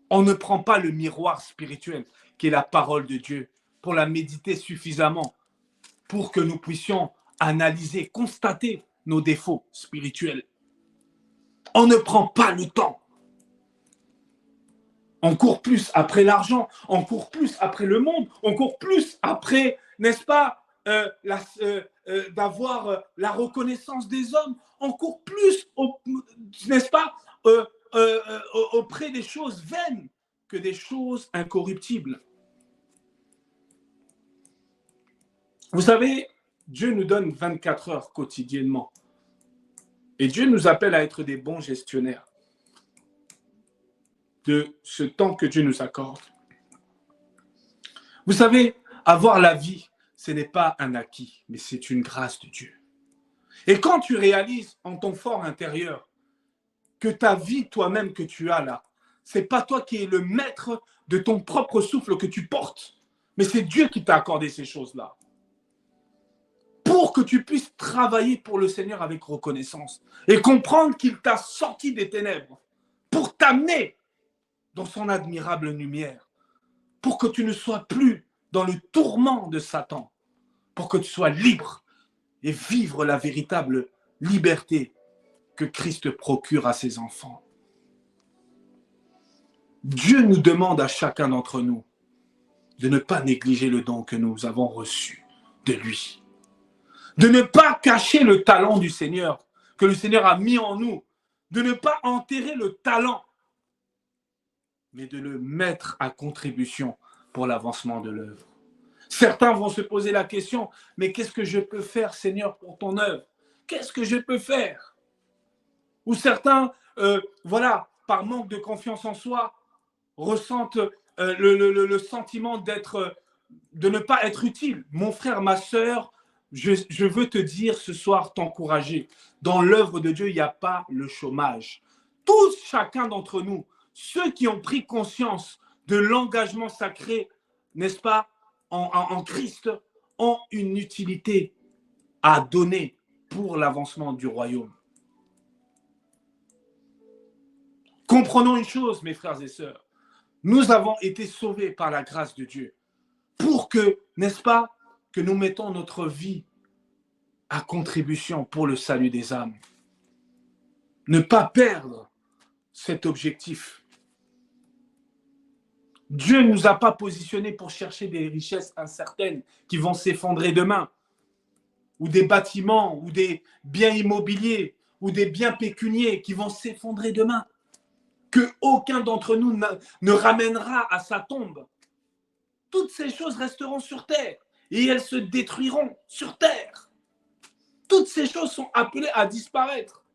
On ne prend pas le miroir spirituel qui est la parole de Dieu pour la méditer suffisamment pour que nous puissions analyser, constater nos défauts spirituels. On ne prend pas le temps. On court plus après l'argent, on court plus après le monde, on court plus après, n'est-ce pas, d'avoir la reconnaissance des hommes, on court plus, n'est-ce pas, auprès des choses vaines que des choses incorruptibles. Vous savez, Dieu nous donne 24 heures quotidiennement. Et Dieu nous appelle à être des bons gestionnaires de ce temps que Dieu nous accorde. Vous savez, avoir la vie, ce n'est pas un acquis, mais c'est une grâce de Dieu. Et quand tu réalises en ton fort intérieur que ta vie toi-même que tu as là, ce n'est pas toi qui es le maître de ton propre souffle que tu portes, mais c'est Dieu qui t'a accordé ces choses-là. Pour que tu puisses travailler pour le Seigneur avec reconnaissance et comprendre qu'il t'a sorti des ténèbres pour t'amener dans son admirable lumière, pour que tu ne sois plus dans le tourment de Satan, pour que tu sois libre et vivre la véritable liberté que Christ procure à ses enfants. Dieu nous demande à chacun d'entre nous de ne pas négliger le don que nous avons reçu de lui, de ne pas cacher le talent du Seigneur que le Seigneur a mis en nous, de ne pas enterrer le talent, mais de le mettre à contribution pour l'avancement de l'œuvre. Certains vont se poser la question, mais qu'est-ce que je peux faire, Seigneur, pour ton œuvre? Qu'est-ce que je peux faire? Ou certains, par manque de confiance en soi, ressentent le sentiment de ne pas être utile. Mon frère, ma sœur, je veux te dire ce soir, t'encourager. Dans l'œuvre de Dieu, il n'y a pas le chômage. Tous, chacun d'entre nous, ceux qui ont pris conscience de l'engagement sacré, n'est-ce pas, en Christ, ont une utilité à donner pour l'avancement du royaume. Comprenons une chose, mes frères et sœurs. Nous avons été sauvés par la grâce de Dieu pour que, n'est-ce pas, que nous mettons notre vie à contribution pour le salut des âmes. Ne pas perdre cet objectif. Dieu ne nous a pas positionnés pour chercher des richesses incertaines qui vont s'effondrer demain, ou des bâtiments, ou des biens immobiliers, ou des biens pécuniaires qui vont s'effondrer demain, que aucun d'entre nous ne ramènera à sa tombe. Toutes ces choses resteront sur terre et elles se détruiront sur terre. Toutes ces choses sont appelées à disparaître.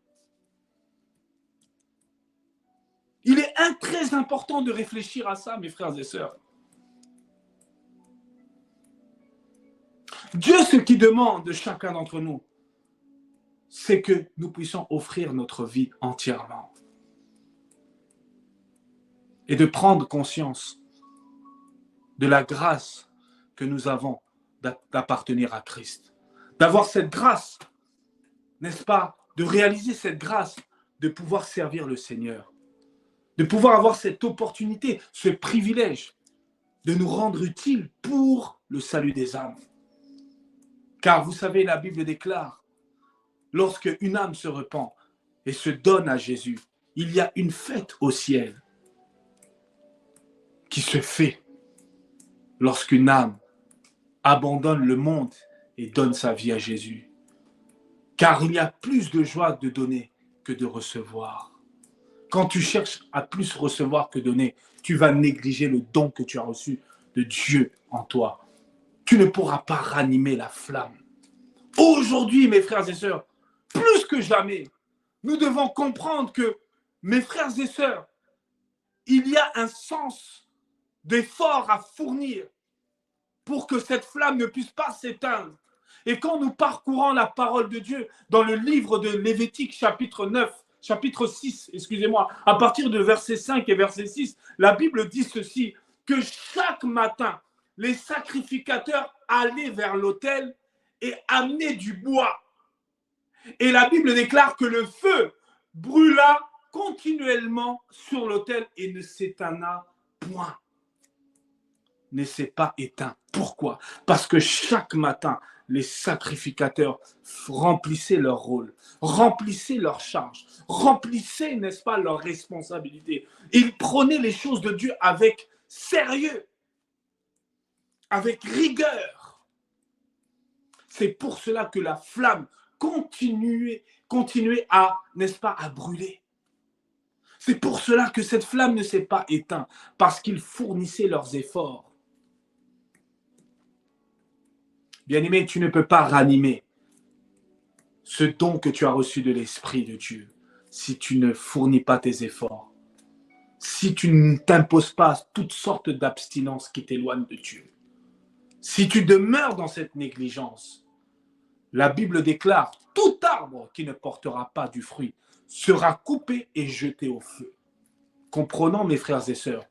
Il est très important de réfléchir à ça, mes frères et sœurs. Dieu, ce qu'il demande de chacun d'entre nous, c'est que nous puissions offrir notre vie entièrement. Et de prendre conscience de la grâce que nous avons d'appartenir à Christ. D'avoir cette grâce, n'est-ce pas, de réaliser cette grâce, de pouvoir servir le Seigneur. De pouvoir avoir cette opportunité, ce privilège de nous rendre utiles pour le salut des âmes. Car vous savez, la Bible déclare, lorsque une âme se repent et se donne à Jésus, il y a une fête au ciel qui se fait lorsqu'une âme abandonne le monde et donne sa vie à Jésus. Car il y a plus de joie de donner que de recevoir. Quand tu cherches à plus recevoir que donner, tu vas négliger le don que tu as reçu de Dieu en toi. Tu ne pourras pas ranimer la flamme. Aujourd'hui, mes frères et sœurs, plus que jamais, nous devons comprendre que, mes frères et sœurs, il y a un sens d'effort à fournir pour que cette flamme ne puisse pas s'éteindre. Et quand nous parcourons la parole de Dieu dans le livre de Lévitique, chapitre 6, à partir de verset 5 et verset 6, la Bible dit ceci, que chaque matin, les sacrificateurs allaient vers l'autel et amenaient du bois. Et la Bible déclare que le feu brûla continuellement sur l'autel et ne s'éteindra point. Ne s'est pas éteint. Pourquoi? Parce que chaque matin, les sacrificateurs remplissaient leur rôle, remplissaient leur charge, remplissaient, n'est-ce pas, leur responsabilité. Ils prenaient les choses de Dieu avec sérieux, avec rigueur. C'est pour cela que la flamme continuait à, n'est-ce pas, à brûler. C'est pour cela que cette flamme ne s'est pas éteinte, parce qu'ils fournissaient leurs efforts. Bien-aimé, tu ne peux pas ranimer ce don que tu as reçu de l'Esprit de Dieu si tu ne fournis pas tes efforts. si tu ne t'imposes pas toutes sortes d'abstinences qui t'éloignent de Dieu. Si tu demeures dans cette négligence, la Bible déclare, tout arbre qui ne portera pas du fruit sera coupé et jeté au feu. Comprenons, mes frères et sœurs,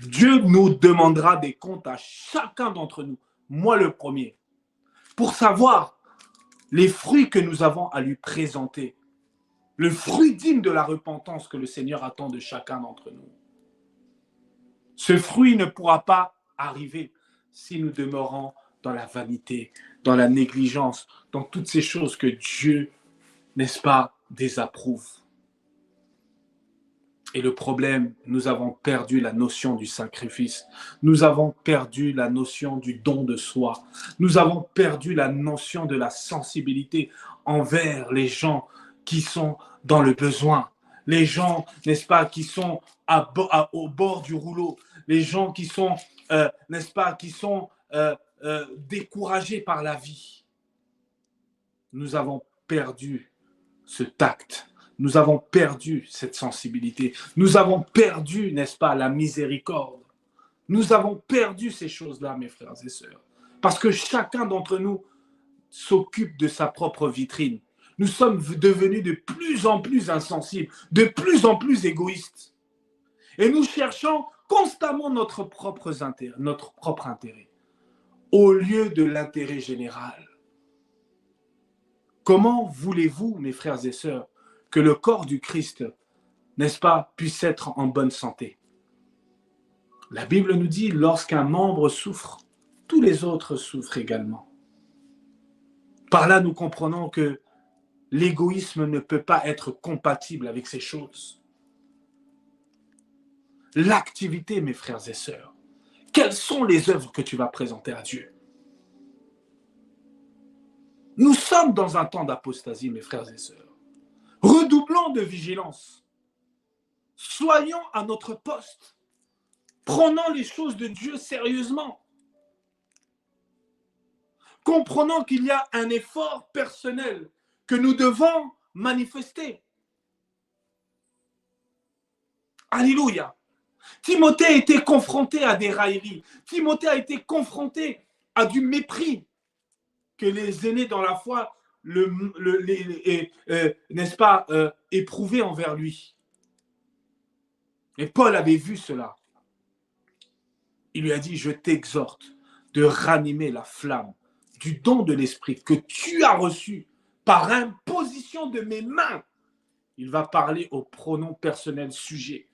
Dieu nous demandera des comptes à chacun d'entre nous, moi le premier, pour savoir les fruits que nous avons à lui présenter, le fruit digne de la repentance que le Seigneur attend de chacun d'entre nous. Ce fruit ne pourra pas arriver si nous demeurons dans la vanité, dans la négligence, dans toutes ces choses que Dieu, n'est-ce pas, désapprouve. Et le problème, nous avons perdu la notion du sacrifice. Nous avons perdu la notion du don de soi. Nous avons perdu la notion de la sensibilité envers les gens qui sont dans le besoin. Les gens, n'est-ce pas, qui sont au bord du rouleau. Les gens qui sont, n'est-ce pas, qui sont découragés par la vie. Nous avons perdu ce tact. Nous avons perdu cette sensibilité. Nous avons perdu, n'est-ce pas, la miséricorde. Nous avons perdu ces choses-là, mes frères et sœurs. Parce que chacun d'entre nous s'occupe de sa propre vitrine. Nous sommes devenus de plus en plus insensibles, de plus en plus égoïstes. Et nous cherchons constamment notre propre intérêt, au lieu de l'intérêt général. Comment voulez-vous, mes frères et sœurs, que le corps du Christ, n'est-ce pas, puisse être en bonne santé? La Bible nous dit, lorsqu'un membre souffre, tous les autres souffrent également. Par là, nous comprenons que l'égoïsme ne peut pas être compatible avec ces choses. L'activité, mes frères et sœurs, quelles sont les œuvres que tu vas présenter à Dieu? Nous sommes dans un temps d'apostasie, mes frères et sœurs. Redoublons de vigilance. Soyons à notre poste. Prenons les choses de Dieu sérieusement. Comprenons qu'il y a un effort personnel que nous devons manifester. Alléluia. Timothée a été confronté à des railleries. Timothée a été confronté à du mépris que les aînés dans la foi n'est-ce pas, éprouvé envers lui. Et Paul avait vu cela. Il lui a dit, je t'exhorte de ranimer la flamme du don de l'esprit que tu as reçu par imposition de mes mains. Il va parler au pronom personnel sujet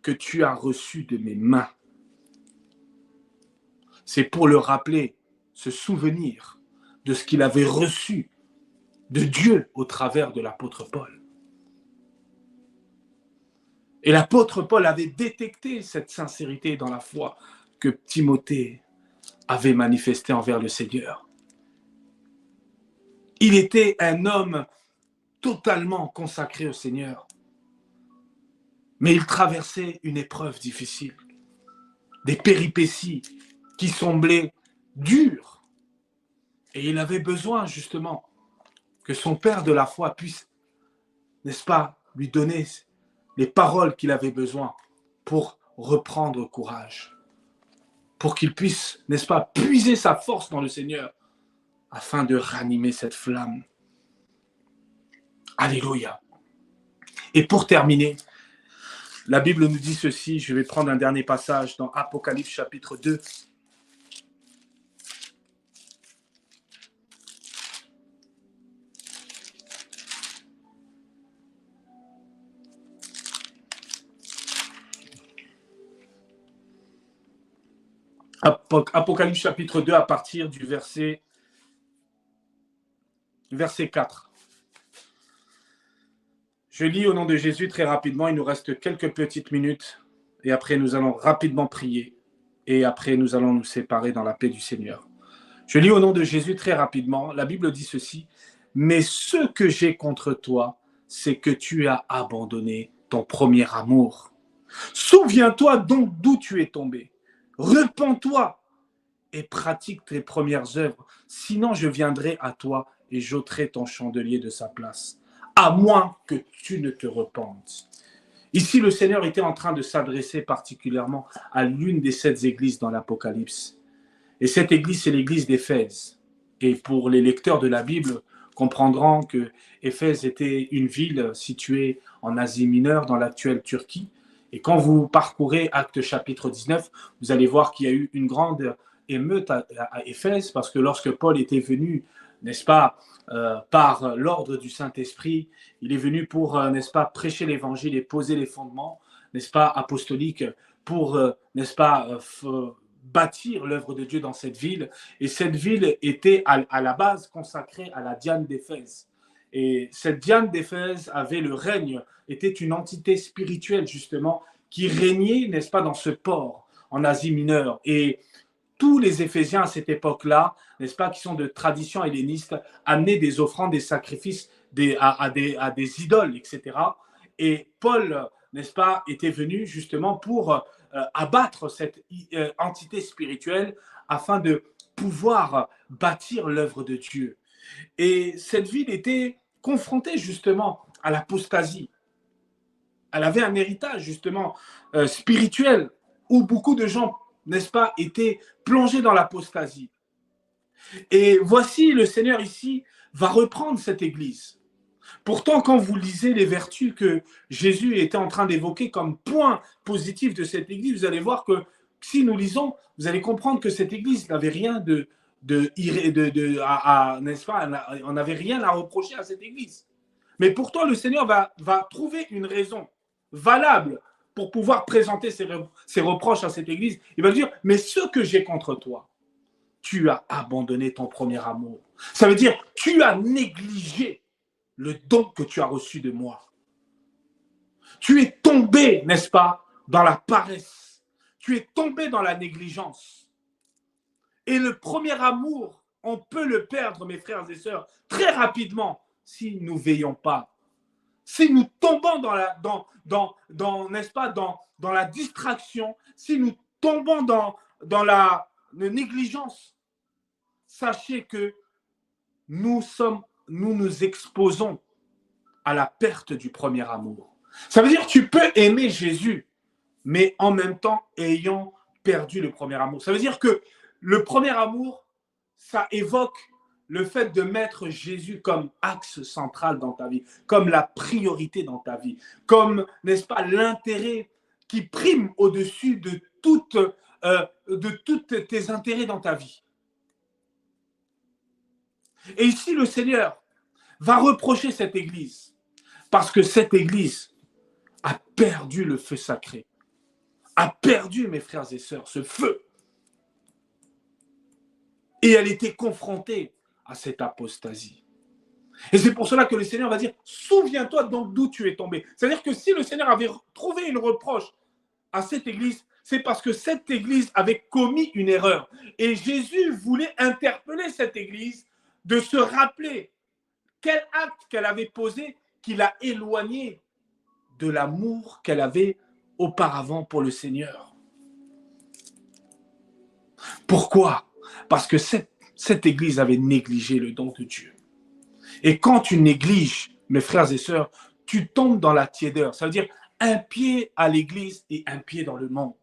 que tu as reçu de mes mains. C'est pour le rappeler, se souvenir de ce qu'il avait reçu de Dieu au travers de l'apôtre Paul. Et l'apôtre Paul avait détecté cette sincérité dans la foi que Timothée avait manifestée envers le Seigneur. Il était un homme totalement consacré au Seigneur, mais il traversait une épreuve difficile, des péripéties qui semblaient dures. Et il avait besoin justement que son père de la foi puisse, n'est-ce pas, lui donner les paroles qu'il avait besoin pour reprendre courage, pour qu'il puisse, n'est-ce pas, puiser sa force dans le Seigneur afin de ranimer cette flamme. Alléluia. Et pour terminer, la Bible nous dit ceci, je vais prendre un dernier passage dans Apocalypse chapitre 2. Apocalypse chapitre 2 à partir du verset 4. Je lis au nom de Jésus très rapidement, il nous reste quelques petites minutes et après nous allons rapidement prier et après nous allons nous séparer dans la paix du Seigneur. Je lis au nom de Jésus très rapidement, la Bible dit ceci, « Mais ce que j'ai contre toi, c'est que tu as abandonné ton premier amour. Souviens-toi donc d'où tu es tombé. Repens-toi et pratique tes premières œuvres, sinon je viendrai à toi et j'ôterai ton chandelier de sa place, à moins que tu ne te repentes. » Ici, le Seigneur était en train de s'adresser particulièrement à l'une des 7 églises dans l'Apocalypse. Et cette église, c'est l'église d'Éphèse. Et pour les lecteurs de la Bible, comprendront que Éphèse était une ville située en Asie mineure, dans l'actuelle Turquie. Et quand vous parcourez Actes chapitre 19, vous allez voir qu'il y a eu une grande émeute à Éphèse, parce que lorsque Paul était venu, n'est-ce pas, par l'ordre du Saint-Esprit, il est venu pour, n'est-ce pas, prêcher l'évangile et poser les fondements, n'est-ce pas, apostoliques, pour, n'est-ce pas, bâtir l'œuvre de Dieu dans cette ville. Et cette ville était à la base consacrée à la Diane d'Éphèse. Et cette Diane d'Éphèse avait le règne, était une entité spirituelle justement qui régnait, n'est-ce pas, dans ce port en Asie mineure. Et tous les Éphésiens à cette époque-là, n'est-ce pas, qui sont de tradition helléniste, amenaient des offrandes, des sacrifices à des idoles, etc. Et Paul, n'est-ce pas, était venu justement pour abattre cette entité spirituelle afin de pouvoir bâtir l'œuvre de Dieu. Et cette ville était confrontée justement à l'apostasie. Elle avait un héritage justement spirituel où beaucoup de gens, n'est-ce pas, étaient plongés dans l'apostasie. Et voici, le Seigneur ici va reprendre cette église. Pourtant, quand vous lisez les vertus que Jésus était en train d'évoquer comme point positif de cette église, vous allez voir que si nous lisons, vous allez comprendre que cette église n'avait rien n'est-ce pas, on n'avait rien à reprocher à cette église. Mais pourtant, le Seigneur va trouver une raison valable pour pouvoir présenter ses reproches à cette église. Il va dire, mais ce que j'ai contre toi, tu as abandonné ton premier amour. Ça veut dire, tu as négligé le don que tu as reçu de moi. Tu es tombé, n'est-ce pas, dans la paresse. Tu es tombé dans la négligence. Et le premier amour, on peut le perdre, mes frères et sœurs, très rapidement si nous ne veillons pas. Si nous tombons n'est-ce pas, dans la distraction, si nous tombons dans la négligence, sachez que nous nous exposons à la perte du premier amour. Ça veut dire que tu peux aimer Jésus, mais en même temps ayant perdu le premier amour. Ça veut dire que le premier amour, ça évoque le fait de mettre Jésus comme axe central dans ta vie, comme la priorité dans ta vie, comme, n'est-ce pas, l'intérêt qui prime au-dessus de toutes tes intérêts dans ta vie. Et ici, le Seigneur va reprocher cette église parce que cette église a perdu le feu sacré, a perdu, mes frères et sœurs, ce feu. Et elle était confrontée à cette apostasie. Et c'est pour cela que le Seigneur va dire, souviens-toi donc d'où tu es tombé. C'est-à-dire que si le Seigneur avait trouvé une reproche à cette église, c'est parce que cette église avait commis une erreur. Et Jésus voulait interpeller cette église de se rappeler quel acte qu'elle avait posé qui l'a éloignée de l'amour qu'elle avait auparavant pour le Seigneur. Pourquoi? Parce que cette église avait négligé le don de Dieu. Et quand tu négliges, mes frères et sœurs, tu tombes dans la tiédeur. Ça veut dire un pied à l'église et un pied dans le monde.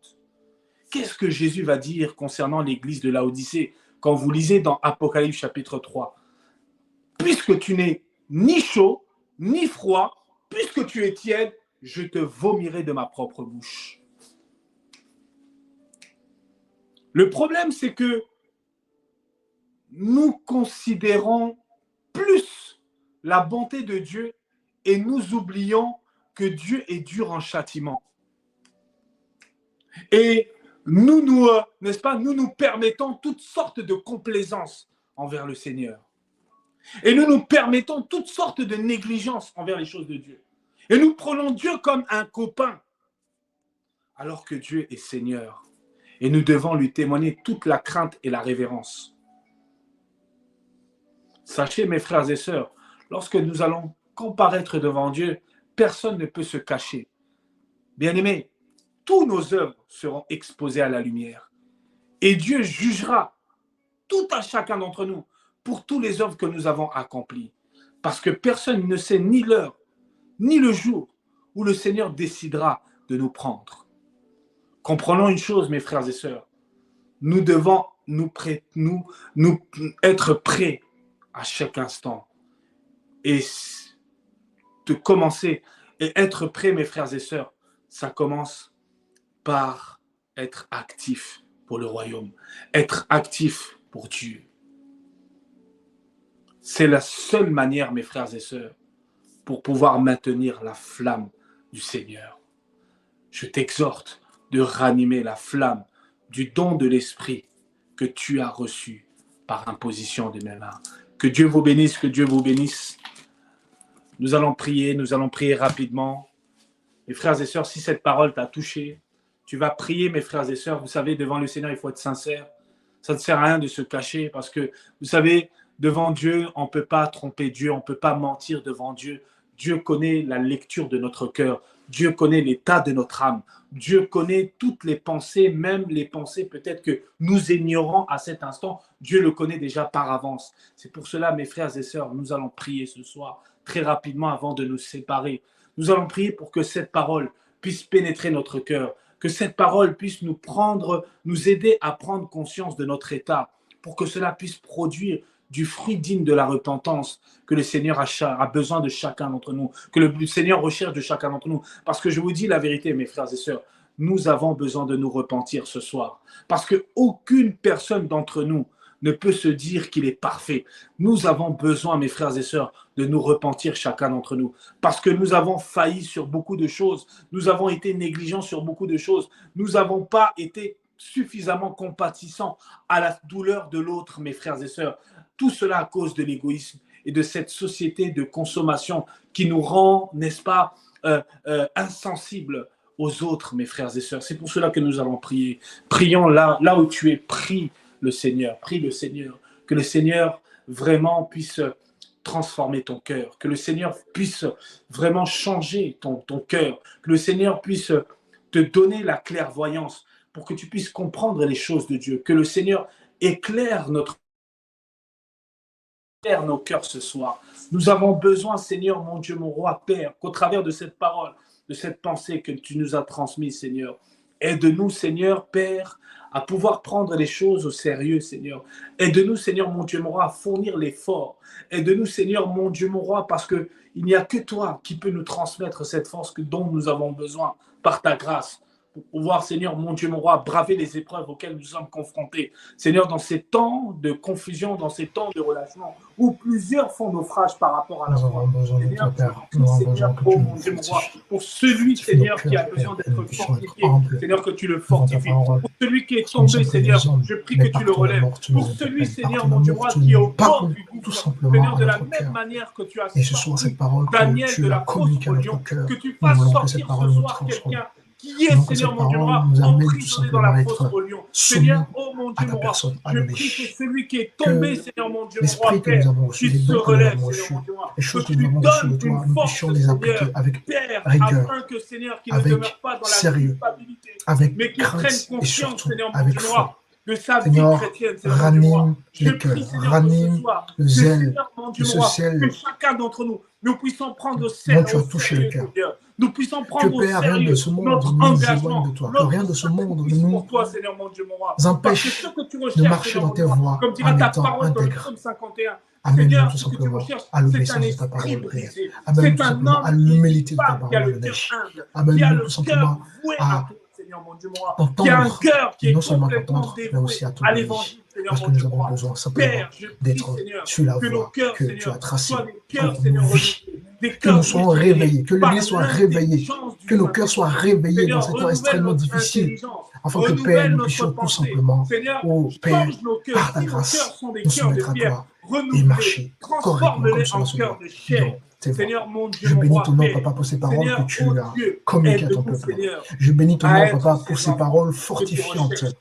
Qu'est-ce que Jésus va dire concernant l'église de Laodicée quand vous lisez dans Apocalypse chapitre 3? Puisque tu n'es ni chaud, ni froid, puisque tu es tiède, je te vomirai de ma propre bouche. Le problème, c'est que nous considérons plus la bonté de Dieu et nous oublions que Dieu est dur en châtiment. Et n'est-ce pas, nous nous permettons toutes sortes de complaisance envers le Seigneur. Et nous nous permettons toutes sortes de négligence envers les choses de Dieu. Et nous prenons Dieu comme un copain, alors que Dieu est Seigneur. Et nous devons lui témoigner toute la crainte et la révérence. Sachez, mes frères et sœurs, lorsque nous allons comparaître devant Dieu, personne ne peut se cacher. Bien-aimés, tous nos œuvres seront exposées à la lumière. Et Dieu jugera tout à chacun d'entre nous pour toutes les œuvres que nous avons accomplies. Parce que personne ne sait ni l'heure, ni le jour où le Seigneur décidera de nous prendre. Comprenons une chose, mes frères et sœurs, nous devons nous être prêts à chaque instant et de commencer et être prêts, mes frères et sœurs, ça commence par être actif pour le royaume, être actif pour Dieu. C'est la seule manière, mes frères et sœurs, pour pouvoir maintenir la flamme du Seigneur. Je t'exhorte de ranimer la flamme du don de l'Esprit que tu as reçu par imposition de mes mains. Que Dieu vous bénisse, que Dieu vous bénisse. Nous allons prier rapidement. Mes frères et sœurs, si cette parole t'a touché, tu vas prier, mes frères et sœurs. Vous savez, devant le Seigneur, il faut être sincère. Ça ne sert à rien de se cacher parce que, vous savez, devant Dieu, on ne peut pas tromper Dieu, on ne peut pas mentir devant Dieu. Dieu connaît la lecture de notre cœur. Dieu connaît l'état de notre âme. Dieu connaît toutes les pensées, même les pensées peut-être que nous ignorons à cet instant. Dieu le connaît déjà par avance. C'est pour cela, mes frères et sœurs, nous allons prier ce soir, très rapidement avant de nous séparer. Nous allons prier pour que cette parole puisse pénétrer notre cœur, que cette parole puisse nous aider à prendre conscience de notre état, pour que cela puisse produire du fruit digne de la repentance que le Seigneur a besoin de chacun d'entre nous, que le Seigneur recherche de chacun d'entre nous. Parce que je vous dis la vérité, mes frères et sœurs, nous avons besoin de nous repentir ce soir. Parce qu'aucune personne d'entre nous ne peut se dire qu'il est parfait. Nous avons besoin, mes frères et sœurs, de nous repentir chacun d'entre nous. Parce que nous avons failli sur beaucoup de choses. Nous avons été négligents sur beaucoup de choses. Nous n'avons pas été suffisamment compatissants à la douleur de l'autre, mes frères et sœurs. Tout cela à cause de l'égoïsme et de cette société de consommation qui nous rend, n'est-ce pas, insensibles aux autres, mes frères et sœurs. C'est pour cela que nous allons prier. Prions là où tu es. Prie le Seigneur. Prie le Seigneur. Que le Seigneur vraiment puisse transformer ton cœur. Que le Seigneur puisse vraiment changer ton cœur. Que le Seigneur puisse te donner la clairvoyance pour que tu puisses comprendre les choses de Dieu. Que le Seigneur éclaire nos cœurs ce soir. Nous avons besoin, Seigneur, mon Dieu, mon roi, Père, qu'au travers de cette parole, de cette pensée que tu nous as transmise, Seigneur, aide-nous, Seigneur, Père, à pouvoir prendre les choses au sérieux, Seigneur. Aide-nous, Seigneur, mon Dieu, mon roi, à fournir l'effort. Aide-nous, Seigneur, mon Dieu, mon roi, parce qu'il n'y a que toi qui peux nous transmettre cette force dont nous avons besoin par ta grâce. Pour pouvoir, Seigneur, mon Dieu, mon roi, braver les épreuves auxquelles nous sommes confrontés. Seigneur, dans ces temps de confusion, dans ces temps de relâchement, où plusieurs font naufrage par rapport à la foi. Seigneur, Seigneur, oh mon Dieu, mon roi, pour celui, Seigneur, qui a besoin d'être fortifié, Seigneur, que tu le fortifies. Pour celui qui est tombé, Seigneur, je prie que tu le relèves. Pour celui, Seigneur, mon Dieu, mon roi, qui est au bord du gouffre, Seigneur, de la même manière que tu as sorti Daniel de la fosse au lion, que tu fasses sortir ce soir quelqu'un qui est, Seigneur, mon Dieu, mon roi, emprisonné dans la fosse au lion. Seigneur, oh mon Dieu, mon roi, je prie que celui qui est tombé, Seigneur, mon Dieu, mon roi, Père, qu'il se relève, Seigneur, mon Dieu, mon roi, que tu lui donnes une force, Seigneur, Père, afin que, Seigneur, qu'il ne demeure pas dans la culpabilité, mais qu'il prenne conscience, Seigneur, mon Dieu, mon roi, de sa vie chrétienne, Seigneur, mon Dieu, mon roi. Je prie, Seigneur, ce soir, que, Seigneur, mon Dieu, mon roi, que chacun d'entre nous, nous puissions prendre au sérieux, Seigneur. Nous puissions prendre au sérieux notre engagement, notre rien de ce monde ne nous pour toi, Seigneur, mon Dieu, mon roi. Empêche de marcher dans tes voies comme dira ta parole dans le psaume 51. Seigneur, ce que tu recherches, c'est un esprit brisé. C'est un homme, une femme qui a le cœur humble, qui a le cœur voué à toi, Seigneur, mon Dieu, mon roi. Qui a un cœur qui est complètement dévoué à l'évangile. Seigneur, parce que nous avons besoin simplement d'être sur la voie que tu as tracée pour nos vies, que nous soyons réveillés, que l'Église soit réveillée, que nos cœurs soient réveillés dans ces temps extrêmement difficiles, afin que, Père, nous puissions tout simplement, oh Père, par ta grâce, nous soumettre à toi et marcher correctement comme cela se doit. Seigneur, mon Dieu, je bénis ton nom, Papa, pour ces paroles que tu as communiquées à ton peuple. Je bénis ton nom, Papa, pour ces paroles fortifiantes.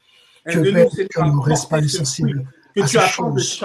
Que Père, que cœur ne reste pas insensible à ces choses,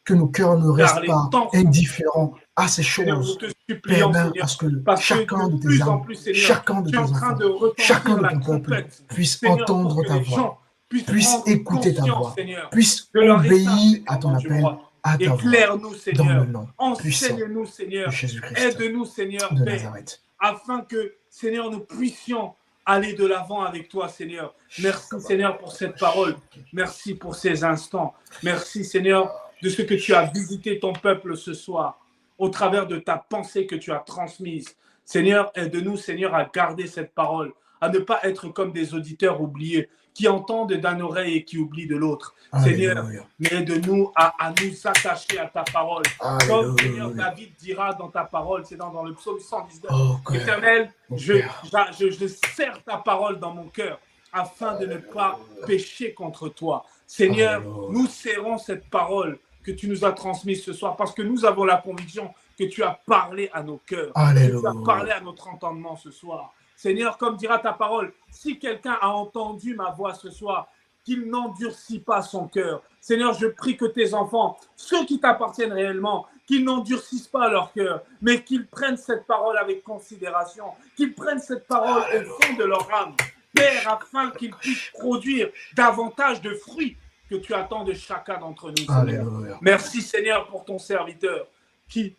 que nos cœurs ne restent pas indifférents à ces choses, Père, parce que chacun de tes âmes, chacun de tes enfants, chacun de ton peuple puisse entendre ta voix, puisse écouter ta voix, puisse obéir à ton appel, à ta voix, dans le nom puissant de Jésus-Christ de Nazareth. afin que, Seigneur, nous puissions aller de l'avant avec toi, Seigneur. Merci, Seigneur, pour cette parole. Merci pour ces instants. Merci, Seigneur, de ce que tu as visité ton peuple ce soir, au travers de ta pensée que tu as transmise. Seigneur, aide-nous, Seigneur, à garder cette parole, à ne pas être comme des auditeurs oubliés, qui entendent d'une oreille et qui oublient de l'autre. Seigneur, mais aide-nous à nous attacher à ta parole. Comme Seigneur David dira dans ta parole, c'est dans le psaume 119. Éternel, je serre ta parole dans mon cœur afin de ne pas pécher contre toi. Seigneur, nous serrons cette parole que tu nous as transmise ce soir parce que nous avons la conviction que tu as parlé à nos cœurs, que tu as parlé à notre entendement ce soir. Seigneur, comme dira ta parole, si quelqu'un a entendu ma voix ce soir, qu'il n'endurcit pas son cœur. Seigneur, je prie que tes enfants, ceux qui t'appartiennent réellement, qu'ils n'endurcissent pas leur cœur, mais qu'ils prennent cette parole avec considération, qu'ils prennent cette parole au fond de leur âme, Père, afin qu'ils puissent produire davantage de fruits que tu attends de chacun d'entre nous, Seigneur. Merci, Seigneur, pour ton serviteur,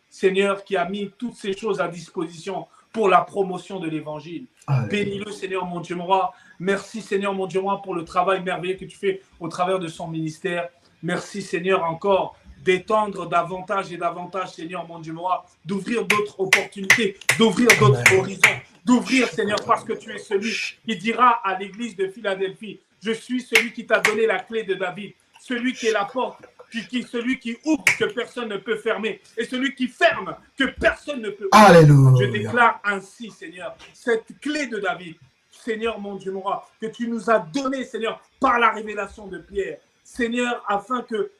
Seigneur, qui a mis toutes ces choses à disposition pour la promotion de l'évangile. Bénis-le, Seigneur, mon Dieu, mon roi. Merci, Seigneur, mon Dieu, mon roi, pour le travail merveilleux que tu fais au travers de son ministère. Merci, Seigneur, encore d'étendre davantage et davantage, Seigneur, mon Dieu, mon roi, d'ouvrir d'autres opportunités, d'ouvrir d'autres horizons, d'ouvrir, Seigneur, parce que tu es celui qui dira à l'église de Philadelphie, je suis celui qui t'a donné la clé de David, celui qui est la porte, celui qui ouvre que personne ne peut fermer et celui qui ferme que personne ne peut ouvrir. Alléluia. Je déclare ainsi, Seigneur, cette clé de David, Seigneur, mon Dieu, mon roi, que tu nous as donné, Seigneur, par la révélation de Pierre, Seigneur, afin que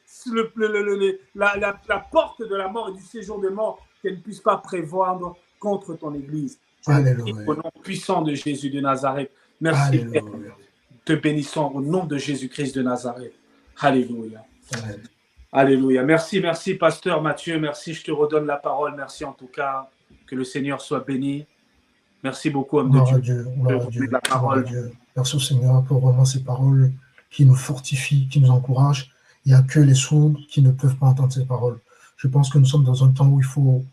la porte de la mort et du séjour de mort, qu'elle ne puisse pas prévendre contre ton Église. Alléluia. Au nom puissant de Jésus de Nazareth. Merci, Père. Te bénissons au nom de Jésus-Christ de Nazareth. Alléluia. Amen. Alléluia. Merci, merci, pasteur Mathieu. Merci, je te redonne la parole. Merci en tout cas. Que le Seigneur soit béni. Merci beaucoup, homme de Dieu. La parole. Merci au Seigneur pour vraiment ces paroles qui nous fortifient, qui nous encouragent. Il n'y a que les sourds qui ne peuvent pas entendre ces paroles. Je pense que nous sommes dans un temps où il faut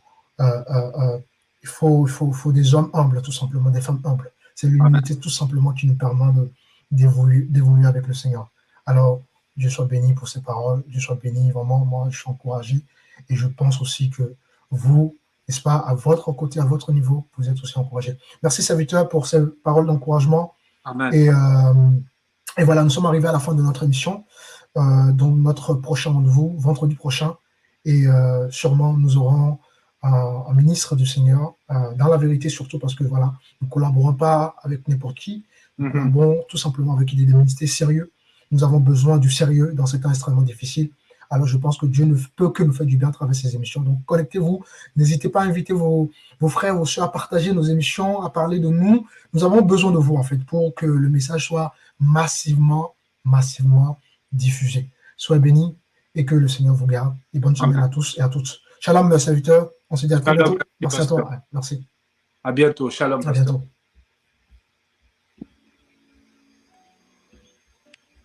des hommes humbles, tout simplement, des femmes humbles. C'est l'humilité tout simplement qui nous permet d'évoluer avec le Seigneur. Alors, Dieu soit béni pour ces paroles, Dieu soit béni, vraiment, moi je suis encouragé et je pense aussi que vous, n'est-ce pas, à votre côté, à votre niveau, vous êtes aussi encouragés. Merci serviteur pour ces paroles d'encouragement. Amen. Et voilà, nous sommes arrivés à la fin de notre émission, donc notre prochain rendez-vous, vendredi prochain, et sûrement nous aurons un ministre du Seigneur, dans la vérité surtout parce que voilà, nous ne collaborons pas avec n'importe qui, nous collaborons tout simplement avec des ministères sérieux. Nous avons besoin du sérieux dans ces temps extrêmement difficiles. Alors, je pense que Dieu ne peut que nous faire du bien à travers ces émissions. Donc, connectez-vous. N'hésitez pas à inviter vos frères, vos soeurs à partager nos émissions, à parler de nous. Nous avons besoin de vous, en fait, pour que le message soit massivement diffusé. Soyez bénis et que le Seigneur vous garde. Et bonne semaine à tous et à toutes. Shalom, mes serviteurs. On se dit à très bientôt. Merci à toi. Merci. À bientôt. Shalom. À bientôt.